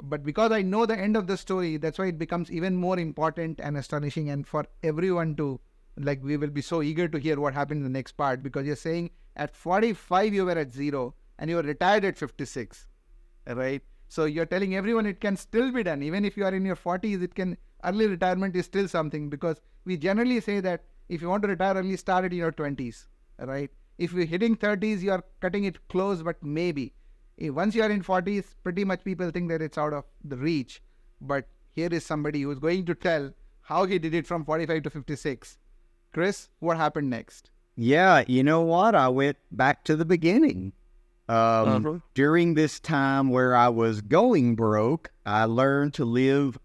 But because I know the end of the story, that's why it becomes even more important and astonishing. And for everyone to, like, we will be so eager to hear what happened in the next part, because you're saying at 45 you were at zero and you were retired at 56, right? So you're telling everyone it can still be done. Even if you are in your 40s, it can, early retirement is still something, because we generally say that if you want to retire early, start it in your 20s, right? If you're hitting 30s, you are cutting it close, but maybe. Once you are in 40s, pretty much people think that it's out of the reach. But here is somebody who's going to tell how he did it from 45 to 56. Chris, what happened next? Yeah, you know what? I went back to the beginning. During this time where I was going broke, I learned to live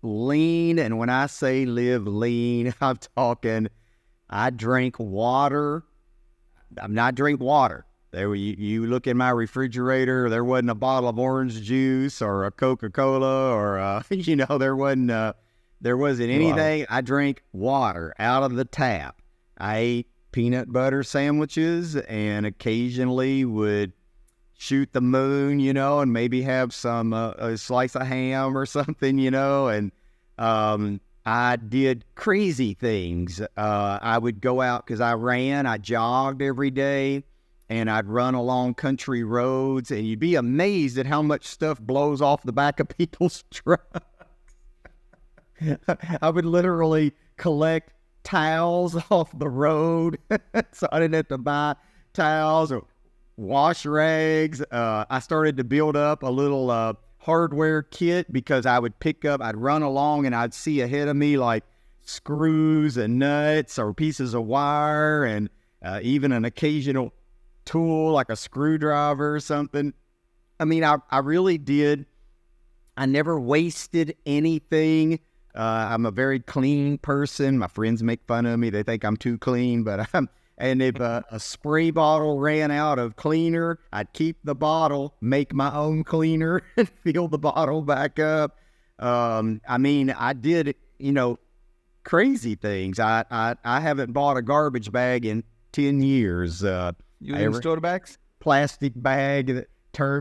lean. And when I say live lean, I'm talking, I drank water. I'm not drink water. You look in my refrigerator, there wasn't a bottle of orange juice or a Coca-Cola or, there wasn't anything. Wow. I drank water out of the tap. I ate peanut butter sandwiches and occasionally would shoot the moon, and maybe have some, a slice of ham or something, and I did crazy things. I would go out because I jogged every day. And I'd run along country roads, and you'd be amazed at how much stuff blows off the back of people's trucks. I would literally collect towels off the road, so I didn't have to buy towels or wash rags. I started to build up a little hardware kit, because I'd run along and I'd see ahead of me like screws and nuts or pieces of wire, and even an occasional tool like a screwdriver or something. I mean, I really did. I never wasted anything. I'm a very clean person. My friends make fun of me. They think I'm too clean, and if a spray bottle ran out of cleaner, I'd keep the bottle, make my own cleaner, and fill the bottle back up. I mean, I did, crazy things. I haven't bought a garbage bag in 10 years. Using store bags? Plastic bag that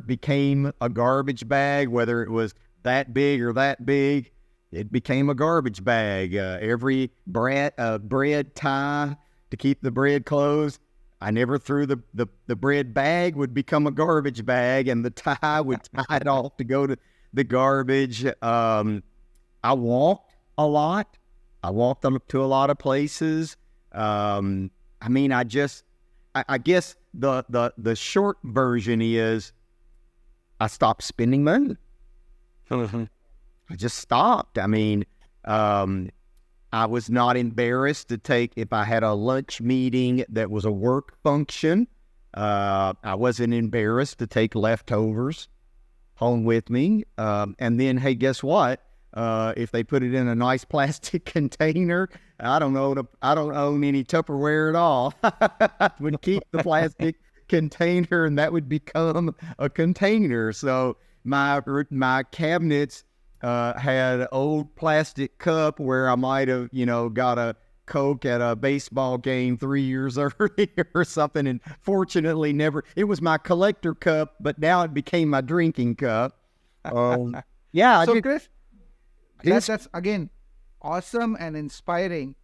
became a garbage bag, whether it was that big or that big, it became a garbage bag. Every bread tie to keep the bread closed, I never threw the bread bag would become a garbage bag, and the tie would tie it off to go to the garbage. I walked a lot. I walked to a lot of places. I guess the short version is I stopped spending money. I just stopped. I mean, I was not embarrassed to take, if I had a lunch meeting that was a work function, I wasn't embarrassed to take leftovers home with me. And then, hey, guess what? If they put it in a nice plastic container, I don't own any Tupperware at all. I would keep the plastic container, and that would become a container. So my cabinets had an old plastic cup where I might have, got a Coke at a baseball game 3 years earlier or something, and fortunately it was my collector cup, but now it became my drinking cup. Yeah. So Chris, that's again awesome and inspiring.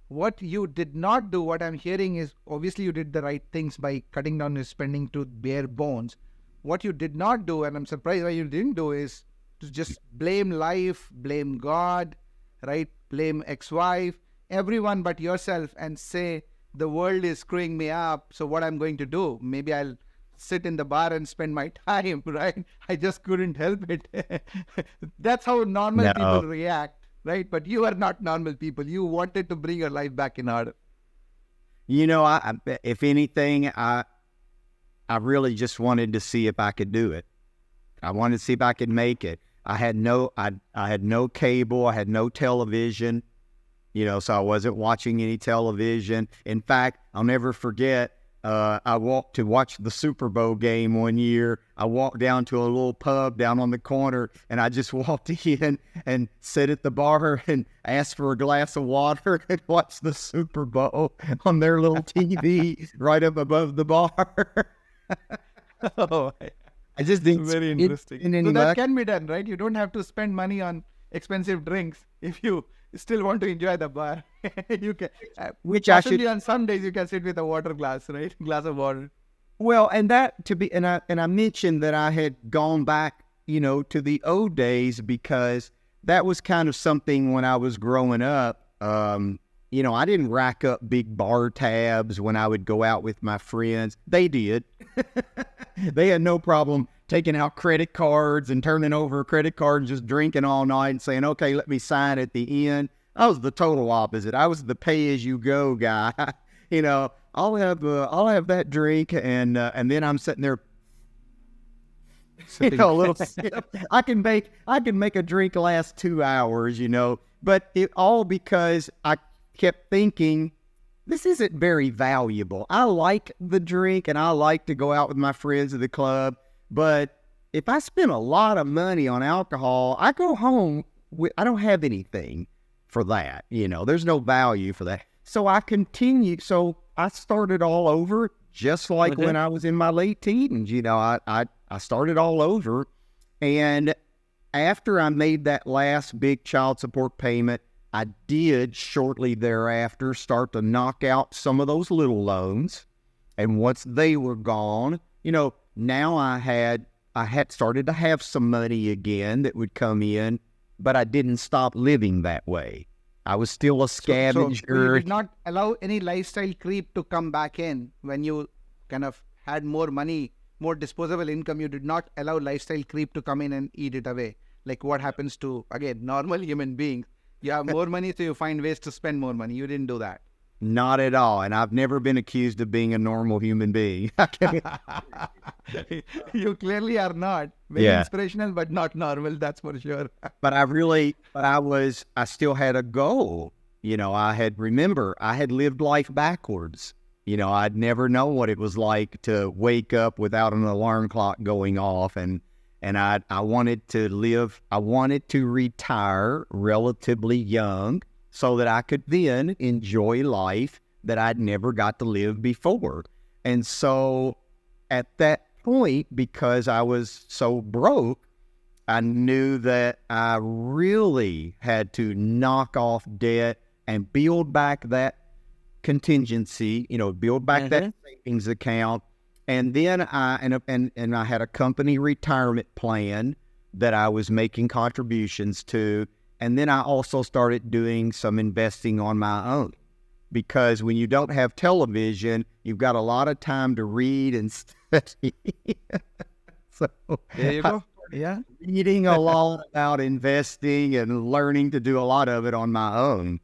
What you did not do, what I'm hearing is, obviously you did the right things by cutting down your spending to bare bones. What you did not do, and I'm surprised why you didn't do, is to just blame life, blame God, right? Blame ex-wife, everyone but yourself, and say the world is screwing me up, so what I'm going to do? Maybe I'll sit in the bar and spend my time, right? I just couldn't help it. That's how normal people react, right? But you are not normal people. You wanted to bring your life back in order. If anything, I really just wanted to see if I could do it. I wanted to see if I could make it. I had no cable. I had no television, so I wasn't watching any television. In fact, I'll never forget, I walked to watch the Super Bowl game one year. I walked down to a little pub down on the corner, and I just walked in and sat at the bar and asked for a glass of water and watched the Super Bowl on their little TV right up above the bar. Oh, I just think Very interesting. in So any that way, can be done, right? You don't have to spend money on expensive drinks if you still want to enjoy the bar. You can, which I should. possibly on some days you can sit with a water glass, right? Glass of water. Well, and that to be, and I mentioned that I had gone back, to the old days because that was kind of something when I was growing up. I didn't rack up big bar tabs when I would go out with my friends. They did. They had no problem taking out credit cards and turning over a credit card and just drinking all night and saying, okay, let me sign at the end. I was the total opposite. I was the pay-as-you-go guy. I'll have that drink and then I'm sitting there, a little sip. I can make a drink last 2 hours, but it all because I kept thinking, this isn't very valuable. I like the drink and I like to go out with my friends at the club, but if I spend a lot of money on alcohol, I go home I don't have anything for that. There's no value for that. So I continued. So I started all over, just like when I was in my late teens. I started all over. And after I made that last big child support payment, I did shortly thereafter start to knock out some of those little loans. And once they were gone, now I had started to have some money again that would come in, but I didn't stop living that way. I was still a scavenger. So you did not allow any lifestyle creep to come back in when you kind of had more money, more disposable income. You did not allow lifestyle creep to come in and eat it away. Like what happens to, again, normal human beings. You have more money, so you find ways to spend more money. You didn't do that. Not at all. And I've never been accused of being a normal human being. You clearly are not. Very inspirational, but not normal. That's for sure. But I still had a goal. I had lived life backwards. I'd never known what it was like to wake up without an alarm clock going off. And I wanted to retire relatively young so that I could then enjoy life that I'd never got to live before. And so at that point, because I was so broke, I knew that I really had to knock off debt and build back that contingency, build back that savings account. And then I had a company retirement plan that I was making contributions to. And then I also started doing some investing on my own, because when you don't have television, you've got a lot of time to read and study. So there you go. Yeah. Reading a lot about investing and learning to do a lot of it on my own.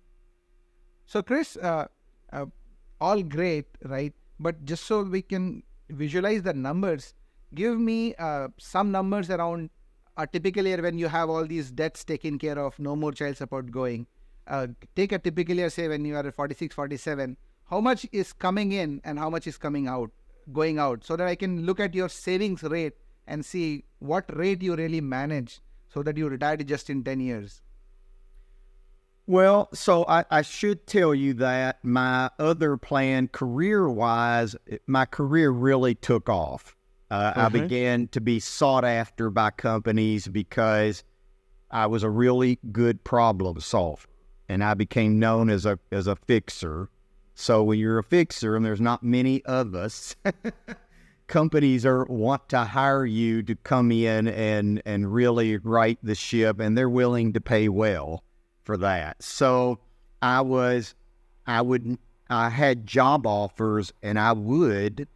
So Chris, all great, right? But just so we can visualize the numbers, give me some numbers around a typical year when you have all these debts taken care of, no more child support going. Take a typical year, say when you are at 46, 47, how much is coming in and how much is going out, so that I can look at your savings rate and see what rate you really manage so that you retired just in 10 years. Well, so I should tell you that my other plan, career-wise, my career really took off. I began to be sought after by companies because I was a really good problem solver, and I became known as a fixer. So when you're a fixer, and there's not many of us, companies want to hire you to come in and really right the ship, and they're willing to pay well for that. So I had job offers, and I would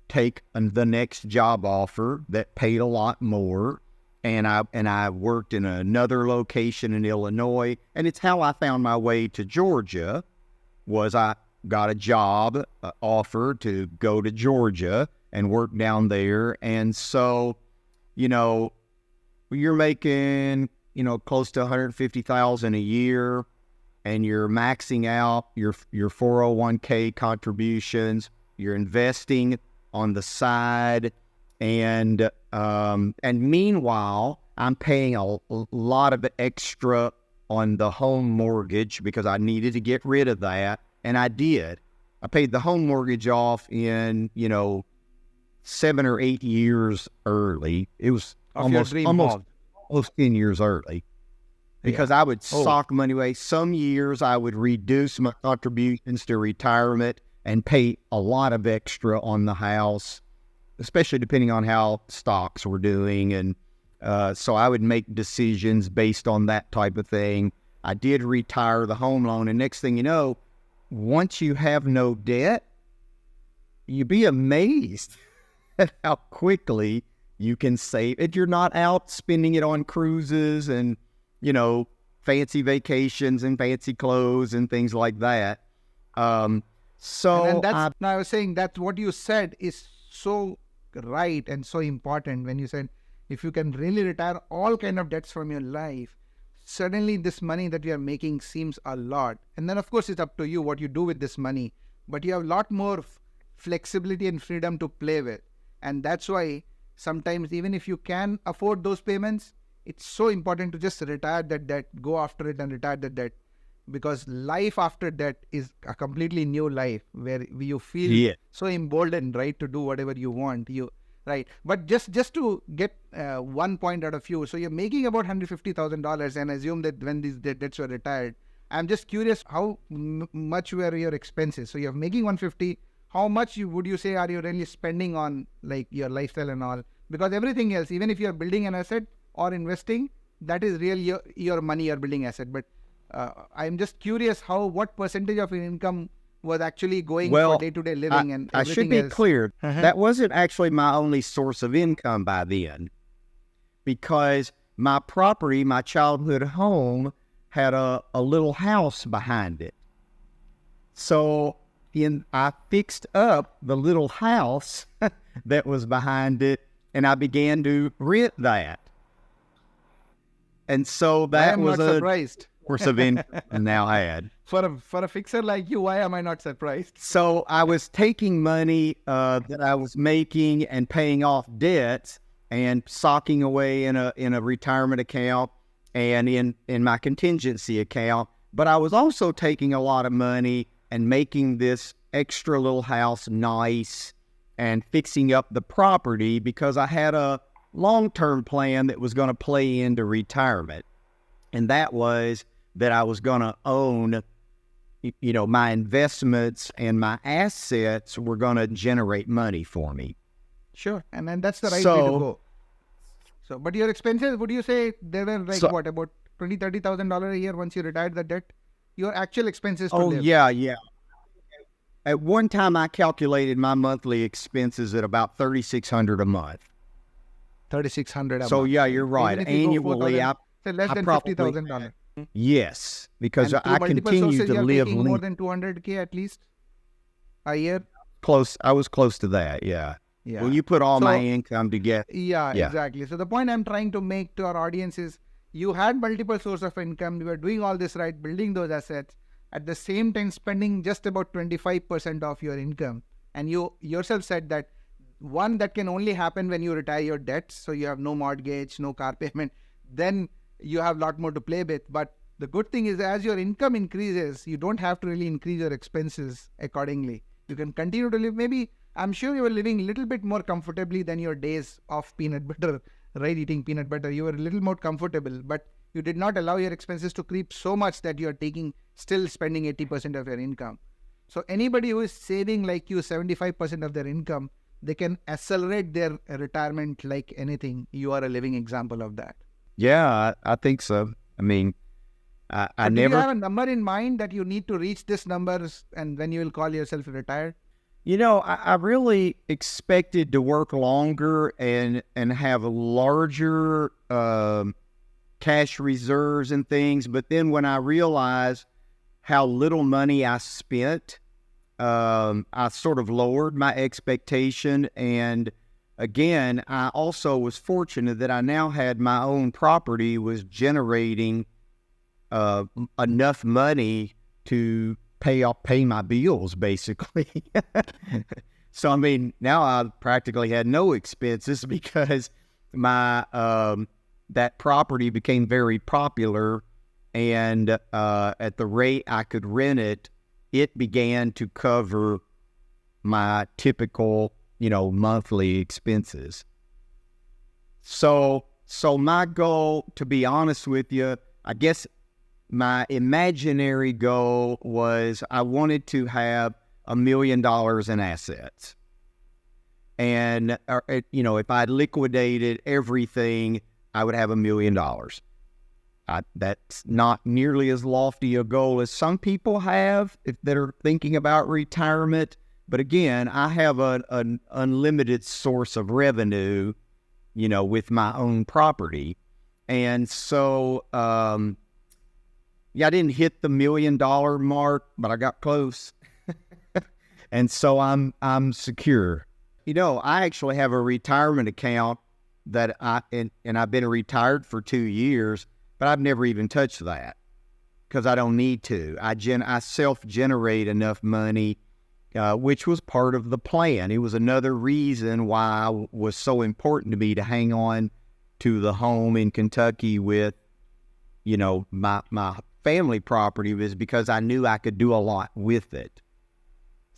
take the next job offer that paid a lot more. And I worked in another location in Illinois, and it's how I found my way to Georgia. Was I got a job offer to go to Georgia and work down there. And so, you're making, close to $150,000 a year, and you're maxing out your 401k contributions. You're investing on the side, and meanwhile, I'm paying a lot of extra on the home mortgage because I needed to get rid of that, and I did. I paid the home mortgage off in, 7 or 8 years early. It was Of your dream home. almost 10 years early. Because I would sock money away. Some years I would reduce my contributions to retirement and pay a lot of extra on the house, especially depending on how stocks were doing. And so I would make decisions based on that type of thing. I did retire the home loan. And next thing you know, once you have no debt, you'd be amazed at how quickly you can save it. You're not out spending it on cruises and, you know, fancy vacations and fancy clothes and things like that. So and that's, I was saying that what you said is so right and so important when you said, if you can really retire all kind of debts from your life, suddenly this money that you are making seems a lot. And then of course it's up to you what you do with this money, but you have a lot more flexibility and freedom to play with. And that's why sometimes even if you can afford those payments, it's so important to just retire that debt, go after it and retire the debt, because life after that is a completely new life where you feel so emboldened, right, to do whatever you want. Right. But just to get 1 point out of you, so you're making about $150,000 and assume that when these debts were retired, I'm just curious how much were your expenses? So you're making 150. How much would you say are you really spending on like your lifestyle and all? Because everything else, even if you're building an asset or investing, that is really your money, your building asset. But I'm just curious what percentage of your income was actually going for day-to-day living and everything I should be clear, that wasn't actually my only source of income by then, because my property, my childhood home, had a little house behind it. So I fixed up the little house that was behind it, and I began to rent that. And so that was a source of income I now had. For a fixer like you, why am I not surprised? So I was taking money that I was making and paying off debts and socking away in a retirement account and in my contingency account. But I was also taking a lot of money and making this extra little house nice and fixing up the property because I had a long-term plan that was going to play into retirement. And that was that I was going to own, you know, my investments and my assets were going to generate money for me. Sure. And then that's the right way to go. So, but your expenses, would you say they were like about $20,000-$30,000 a year once you retired the debt? Your actual expenses to live? Yeah. At one time, I calculated my monthly expenses at about $3,600 a month. $3,600 a month. So yeah, you're right. Annually, I less than $50,000. Yes, because I continue to live more than $200K at least a year. I was close to that. Yeah. When you put all my income together. Yeah, exactly. So the point I'm trying to make to our audience is, you had multiple sources of income. You were doing all this right, building those assets. At the same time, spending just about 25% of your income. And you yourself said that that can only happen when you retire your debts. So you have no mortgage, no car payment. Then you have a lot more to play with. But the good thing is, as your income increases, you don't have to really increase your expenses accordingly. You can continue to live. Maybe, I'm sure you were living a little bit more comfortably than your days of peanut butter, right? Eating peanut butter. You were a little more comfortable, but you did not allow your expenses to creep so much that you're still spending 80% of your income. So anybody who is saving like you 75% of their income, they can accelerate their retirement like anything. You are a living example of that. Yeah, I think so. I mean, I do never... you have a number in mind that you need to reach this numbers and then you will call yourself retired? You know, I really expected to work longer and have larger cash reserves and things. But then when I realized how little money I spent, I sort of lowered my expectation. And again, I also was fortunate that I now had my own property, was generating enough money to pay my bills, basically. So, I mean, now I practically had no expenses because my that property became very popular, and at the rate I could rent it, it began to cover my typical monthly expenses. So my goal, to be honest with you, I guess my imaginary goal was I wanted to have $1 million in assets. And, if I liquidated everything, I would have $1 million. That's not nearly as lofty a goal as some people have that are thinking about retirement. But again, I have an unlimited source of revenue, with my own property. And so, I didn't hit the $1 million mark, but I got close. And so I'm secure. I actually have a retirement account that and I've been retired for 2 years, but I've never even touched that because I don't need to. I self-generate enough money, which was part of the plan. It was another reason why it was so important to me to hang on to the home in Kentucky with, my family property, was because I knew I could do a lot with it.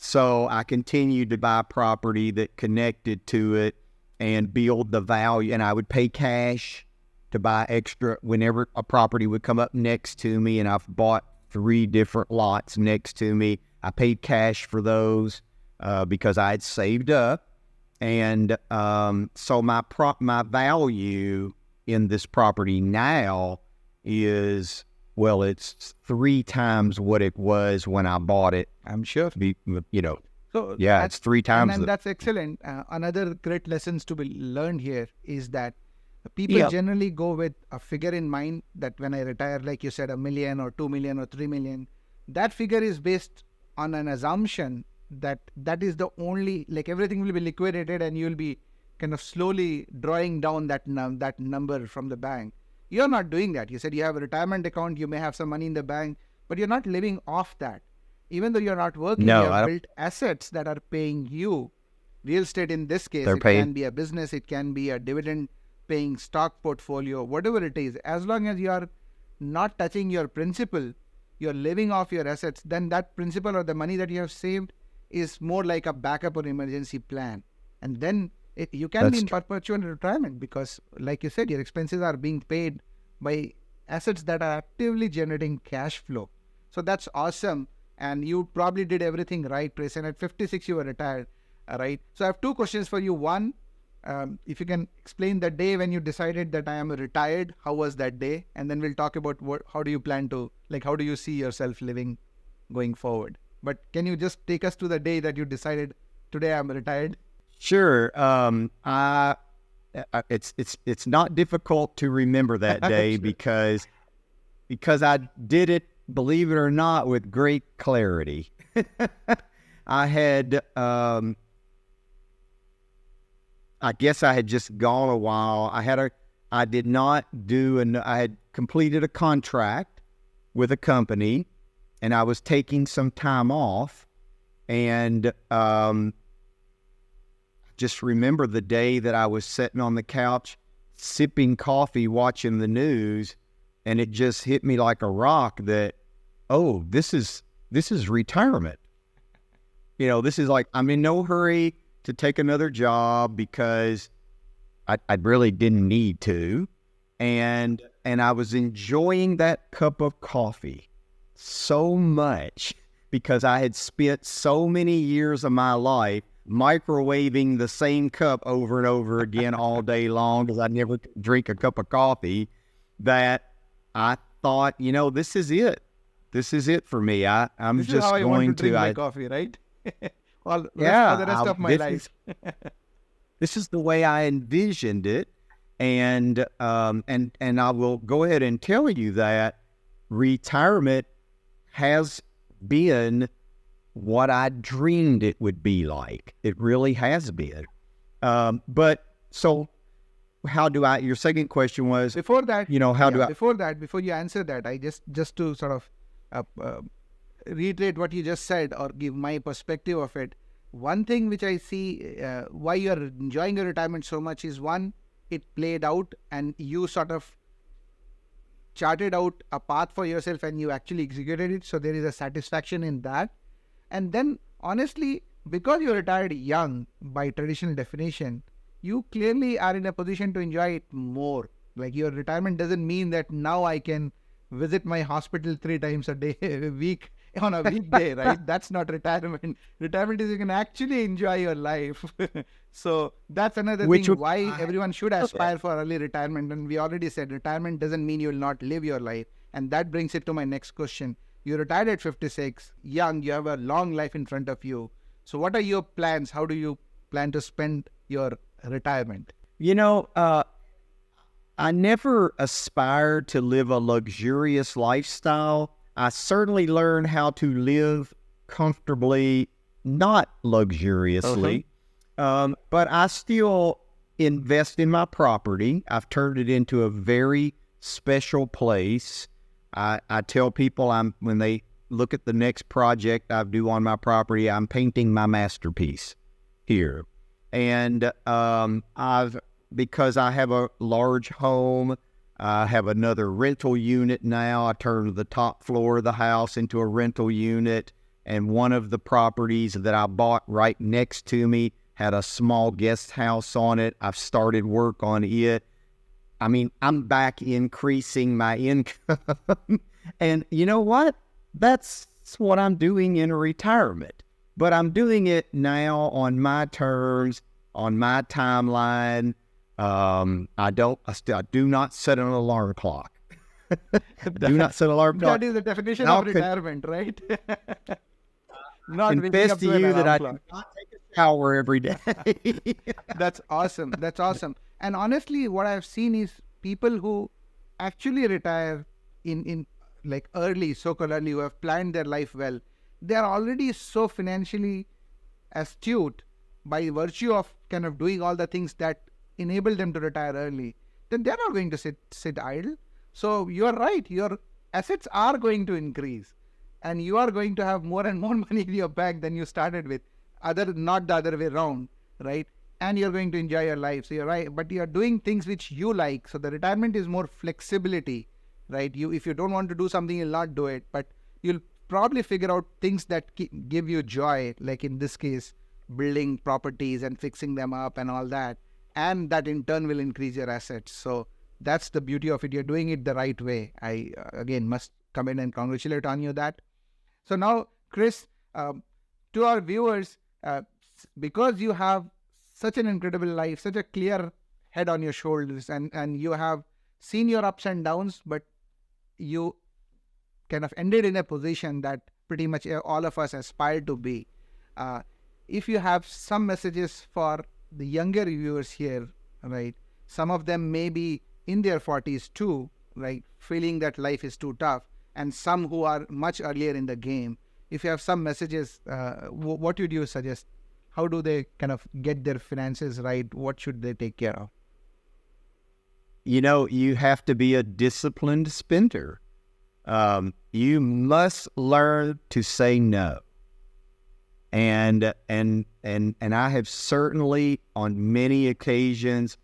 So I continued to buy property that connected to it and build the value. And I would pay cash to buy extra whenever a property would come up next to me. And I've bought 3 different lots next to me. I paid cash for those because I had saved up. And so my value in this property now is, well, it's 3 times what it was when I bought it. I'm sure. So it's 3 times. And that's excellent. Another great lessons to be learned here is that people generally go with a figure in mind that when I retire, like you said, $1 million or 2 million or 3 million, that figure is based on an assumption that is the only, like everything will be liquidated and you'll be kind of slowly drawing down that number from the bank. You're not doing that. You said you have a retirement account, you may have some money in the bank, but you're not living off that. Even though you're not working, you have built assets that are paying you. Real estate in this case, can be a business, it can be a dividend-paying stock portfolio, whatever it is. As long as you are not touching your principal, you're living off your assets, then that principal or the money that you have saved is more like a backup or emergency plan. And then you can be in perpetual retirement because, like you said, your expenses are being paid by assets that are actively generating cash flow. So that's awesome. And you probably did everything right, Chris. And at 56, you were retired, right? So I have 2 questions for you. One, if you can explain the day when you decided that I am retired, how was that day? And then we'll talk about how do you plan to, how do you see yourself living going forward? But can you just take us to the day that you decided, today I'm retired? Sure. It's not difficult to remember that day because I did it, believe it or not, with great clarity. I had, I guess I had just gone a while. I had completed a contract with a company and I was taking some time off, and just remember the day that I was sitting on the couch sipping coffee watching the news, and it just hit me like a rock that, oh, this is retirement. This is like, I'm in no hurry to take another job because I really didn't need to. And I was enjoying that cup of coffee so much because I had spent so many years of my life microwaving the same cup over and over again all day long because I never drink a cup of coffee, that I thought, this is it. This is it for me. I'm this just is how I going want to drink my I, coffee, right? For the rest of my life. This is the way I envisioned it, and I will go ahead and tell you that retirement has been what I dreamed it would be like. It really has been. But so how do I, your second question was, before that, before you answer that, I just to sort of reiterate what you just said or give my perspective of it. One thing which I see why you're enjoying your retirement so much is, one, it played out and you sort of charted out a path for yourself and you actually executed it. So there is a satisfaction in that. And then honestly, because you retired young by traditional definition, you clearly are in a position to enjoy it more. Like your retirement doesn't mean that now I can visit my hospital 3 times a day, a week on a weekday, right? That's not retirement. Retirement is you can actually enjoy your life. So that's another Which thing would, why everyone should yeah. aspire for early retirement. And we already said retirement doesn't mean you will not live your life. And that brings it to my next question. You retired at 56, young, you have a long life in front of you. So what are your plans? How do you plan to spend your retirement? You know, I never aspired to live a luxurious lifestyle. I certainly learned how to live comfortably, not luxuriously. But I still invest in my property. I've turned it into a very special place. I tell people when they look at the next project I do on my property, I'm painting my masterpiece here. And because I have a large home, I have another rental unit now. I turned the top floor of the house into a rental unit. And one of the properties that I bought right next to me had a small guest house on it. I've started work on it. I mean, I'm back increasing my income. And you know what? That's what I'm doing in retirement. But I'm doing it now on my terms, on my timeline. I do not set an alarm clock. Do not set an alarm clock. That is the definition of retirement, right? Not confess to you that I do not take a shower every day. That's awesome. That's awesome. And honestly, what I've seen is people who actually retire in like early, so-called early, who have planned their life well, they are already so financially astute by virtue of kind of doing all the things that enable them to retire early, then they're not going to sit idle. So you're right. Your assets are going to increase. And you are going to have more and more money in your bank than you started with, not the other way around, right? And you're going to enjoy your life. So you're right, but you're doing things which you like. So the retirement is more flexibility, right? If you don't want to do something, you'll not do it, but you'll probably figure out things that give you joy, like in this case, building properties and fixing them up and all that. And that in turn will increase your assets. So that's the beauty of it. You're doing it the right way. I, again, must come in and congratulate on you that. So now, Chris, to our viewers, because you have such an incredible life, such a clear head on your shoulders, and you have seen your ups and downs, but you kind of ended in a position that pretty much all of us aspire to be. If you have some messages for the younger viewers here, right? Some of them may be in their 40s too, right? Feeling that life is too tough. And some who are much earlier in the game. If you have some messages, what would you suggest? How do they kind of get their finances right? What should they take care of? You know, you have to be a disciplined spender. You must learn to say no. And I have certainly on many occasions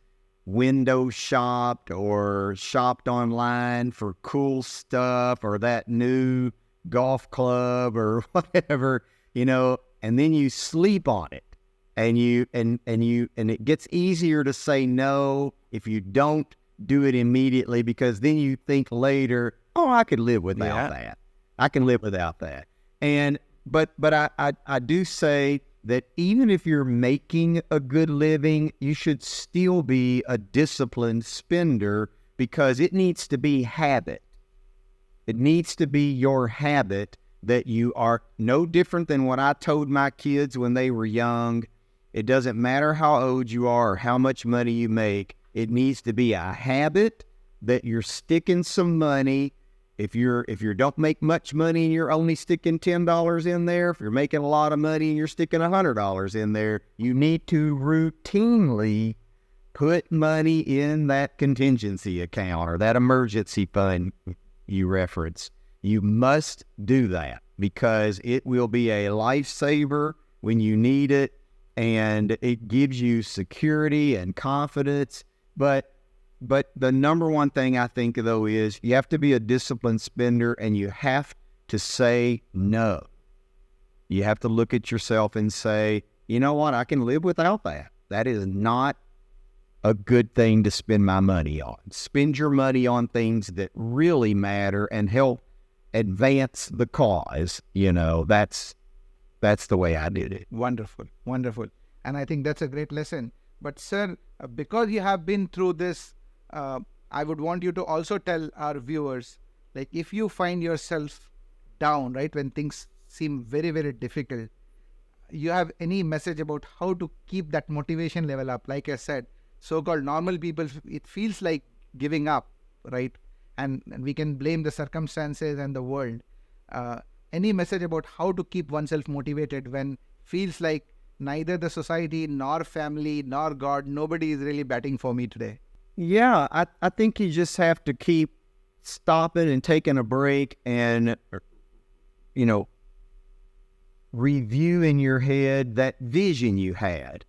window shopped or shopped online for cool stuff or that new golf club or whatever, you know, and then you sleep on it and it gets easier to say no if you don't do it immediately, because then you think later, oh, I could live without that. I can live without that. But I do say that even if you're making a good living, you should still be a disciplined spender, because it needs to be habit. It needs to be your habit that you are no different than what I told my kids when they were young. It doesn't matter how old you are or how much money you make. It needs to be a habit that you're sticking some money. If you don't make much money and you're only sticking $10 in there, if you're making a lot of money and you're sticking $100 in there, you need to routinely put money in that contingency account or that emergency fund you reference. You must do that, because it will be a lifesaver when you need it, and it gives you security and confidence. But the number one thing I think, though, is you have to be a disciplined spender, and you have to say no. You have to look at yourself and say, you know what, I can live without that. That is not a good thing to spend my money on. Spend your money on things that really matter and help advance the cause. That's the way I did it. Wonderful, wonderful. And I think that's a great lesson. But sir, because you have been through this, I would want you to also tell our viewers, like if you find yourself down, right, when things seem very, very difficult, you have any message about how to keep that motivation level up? Like I said, so-called normal people, it feels like giving up, right? And we can blame the circumstances and the world. Any message about how to keep oneself motivated when feels like neither the society nor family nor God, nobody is really batting for me today? Yeah, I think you just have to keep stopping and taking a break and, review in your head that vision you had.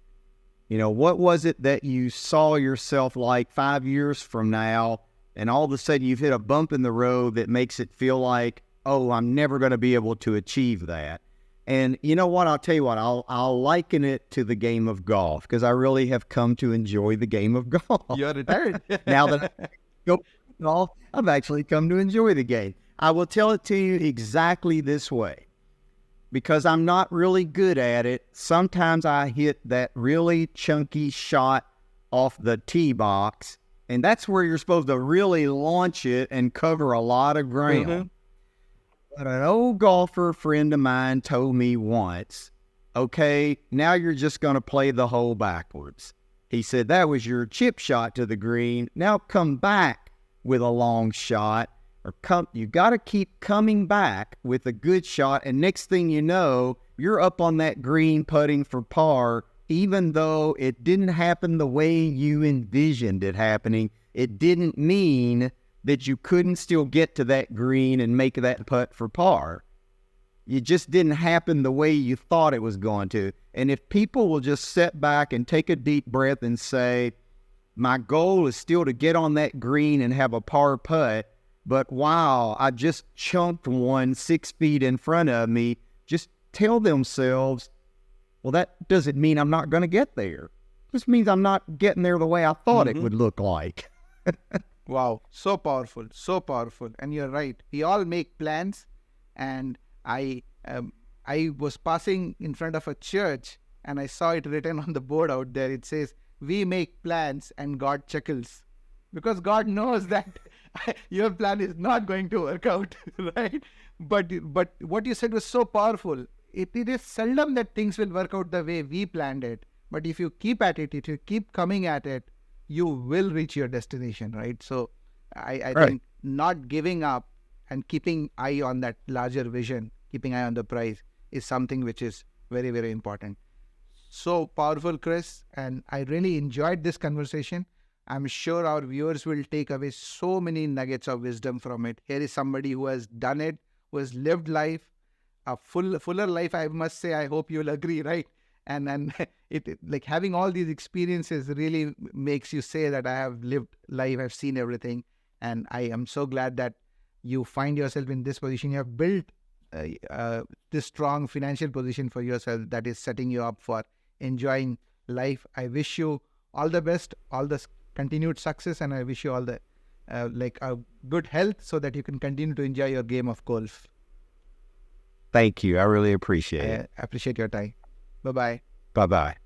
What was it that you saw yourself like 5 years from now, and all of a sudden you've hit a bump in the road that makes it feel like, oh, I'm never going to be able to achieve that. And you know what? I'll tell you what, I'll liken it to the game of golf, because I really have come to enjoy the game of golf. You're retired. Now that I go golf, I've actually come to enjoy the game. I will tell it to you exactly this way. Because I'm not really good at it, sometimes I hit that really chunky shot off the tee box, and that's where you're supposed to really launch it and cover a lot of ground. Mm-hmm. But an old golfer friend of mine told me once, okay, now you're just going to play the hole backwards. He said, that was your chip shot to the green. Now come back with a long shot. You got to keep coming back with a good shot, and next thing you know, you're up on that green putting for par, even though it didn't happen the way you envisioned it happening. It didn't mean that you couldn't still get to that green and make that putt for par. It just didn't happen the way you thought it was going to. And if people will just sit back and take a deep breath and say, my goal is still to get on that green and have a par putt, but wow, I just chunked one 6 feet in front of me. Just tell themselves, well, that doesn't mean I'm not going to get there. It just means I'm not getting there the way I thought it would look like. Wow, so powerful, so powerful. And you're right. We all make plans. And I was passing in front of a church and I saw it written on the board out there. It says, we make plans and God chuckles. Because God knows that your plan is not going to work out, right? But what you said was so powerful. It is seldom that things will work out the way we planned it. But if you keep at it, if you keep coming at it, you will reach your destination, right? So I think not giving up and keeping eye on that larger vision, keeping eye on the prize is something which is very, very important. So powerful, Chris. And I really enjoyed this conversation. I'm sure our viewers will take away so many nuggets of wisdom from it. Here is somebody who has done it, who has lived life, a fuller life, I must say. I hope you'll agree, right? And it like having all these experiences really makes you say that I have lived life, I've seen everything. And I am so glad that you find yourself in this position. You have built this strong financial position for yourself that is setting you up for enjoying life. I wish you all the best, all the continued success, and I wish you all the good health so that you can continue to enjoy your game of golf. Thank you. I really appreciate it. I appreciate your time. Bye-bye. Bye-bye.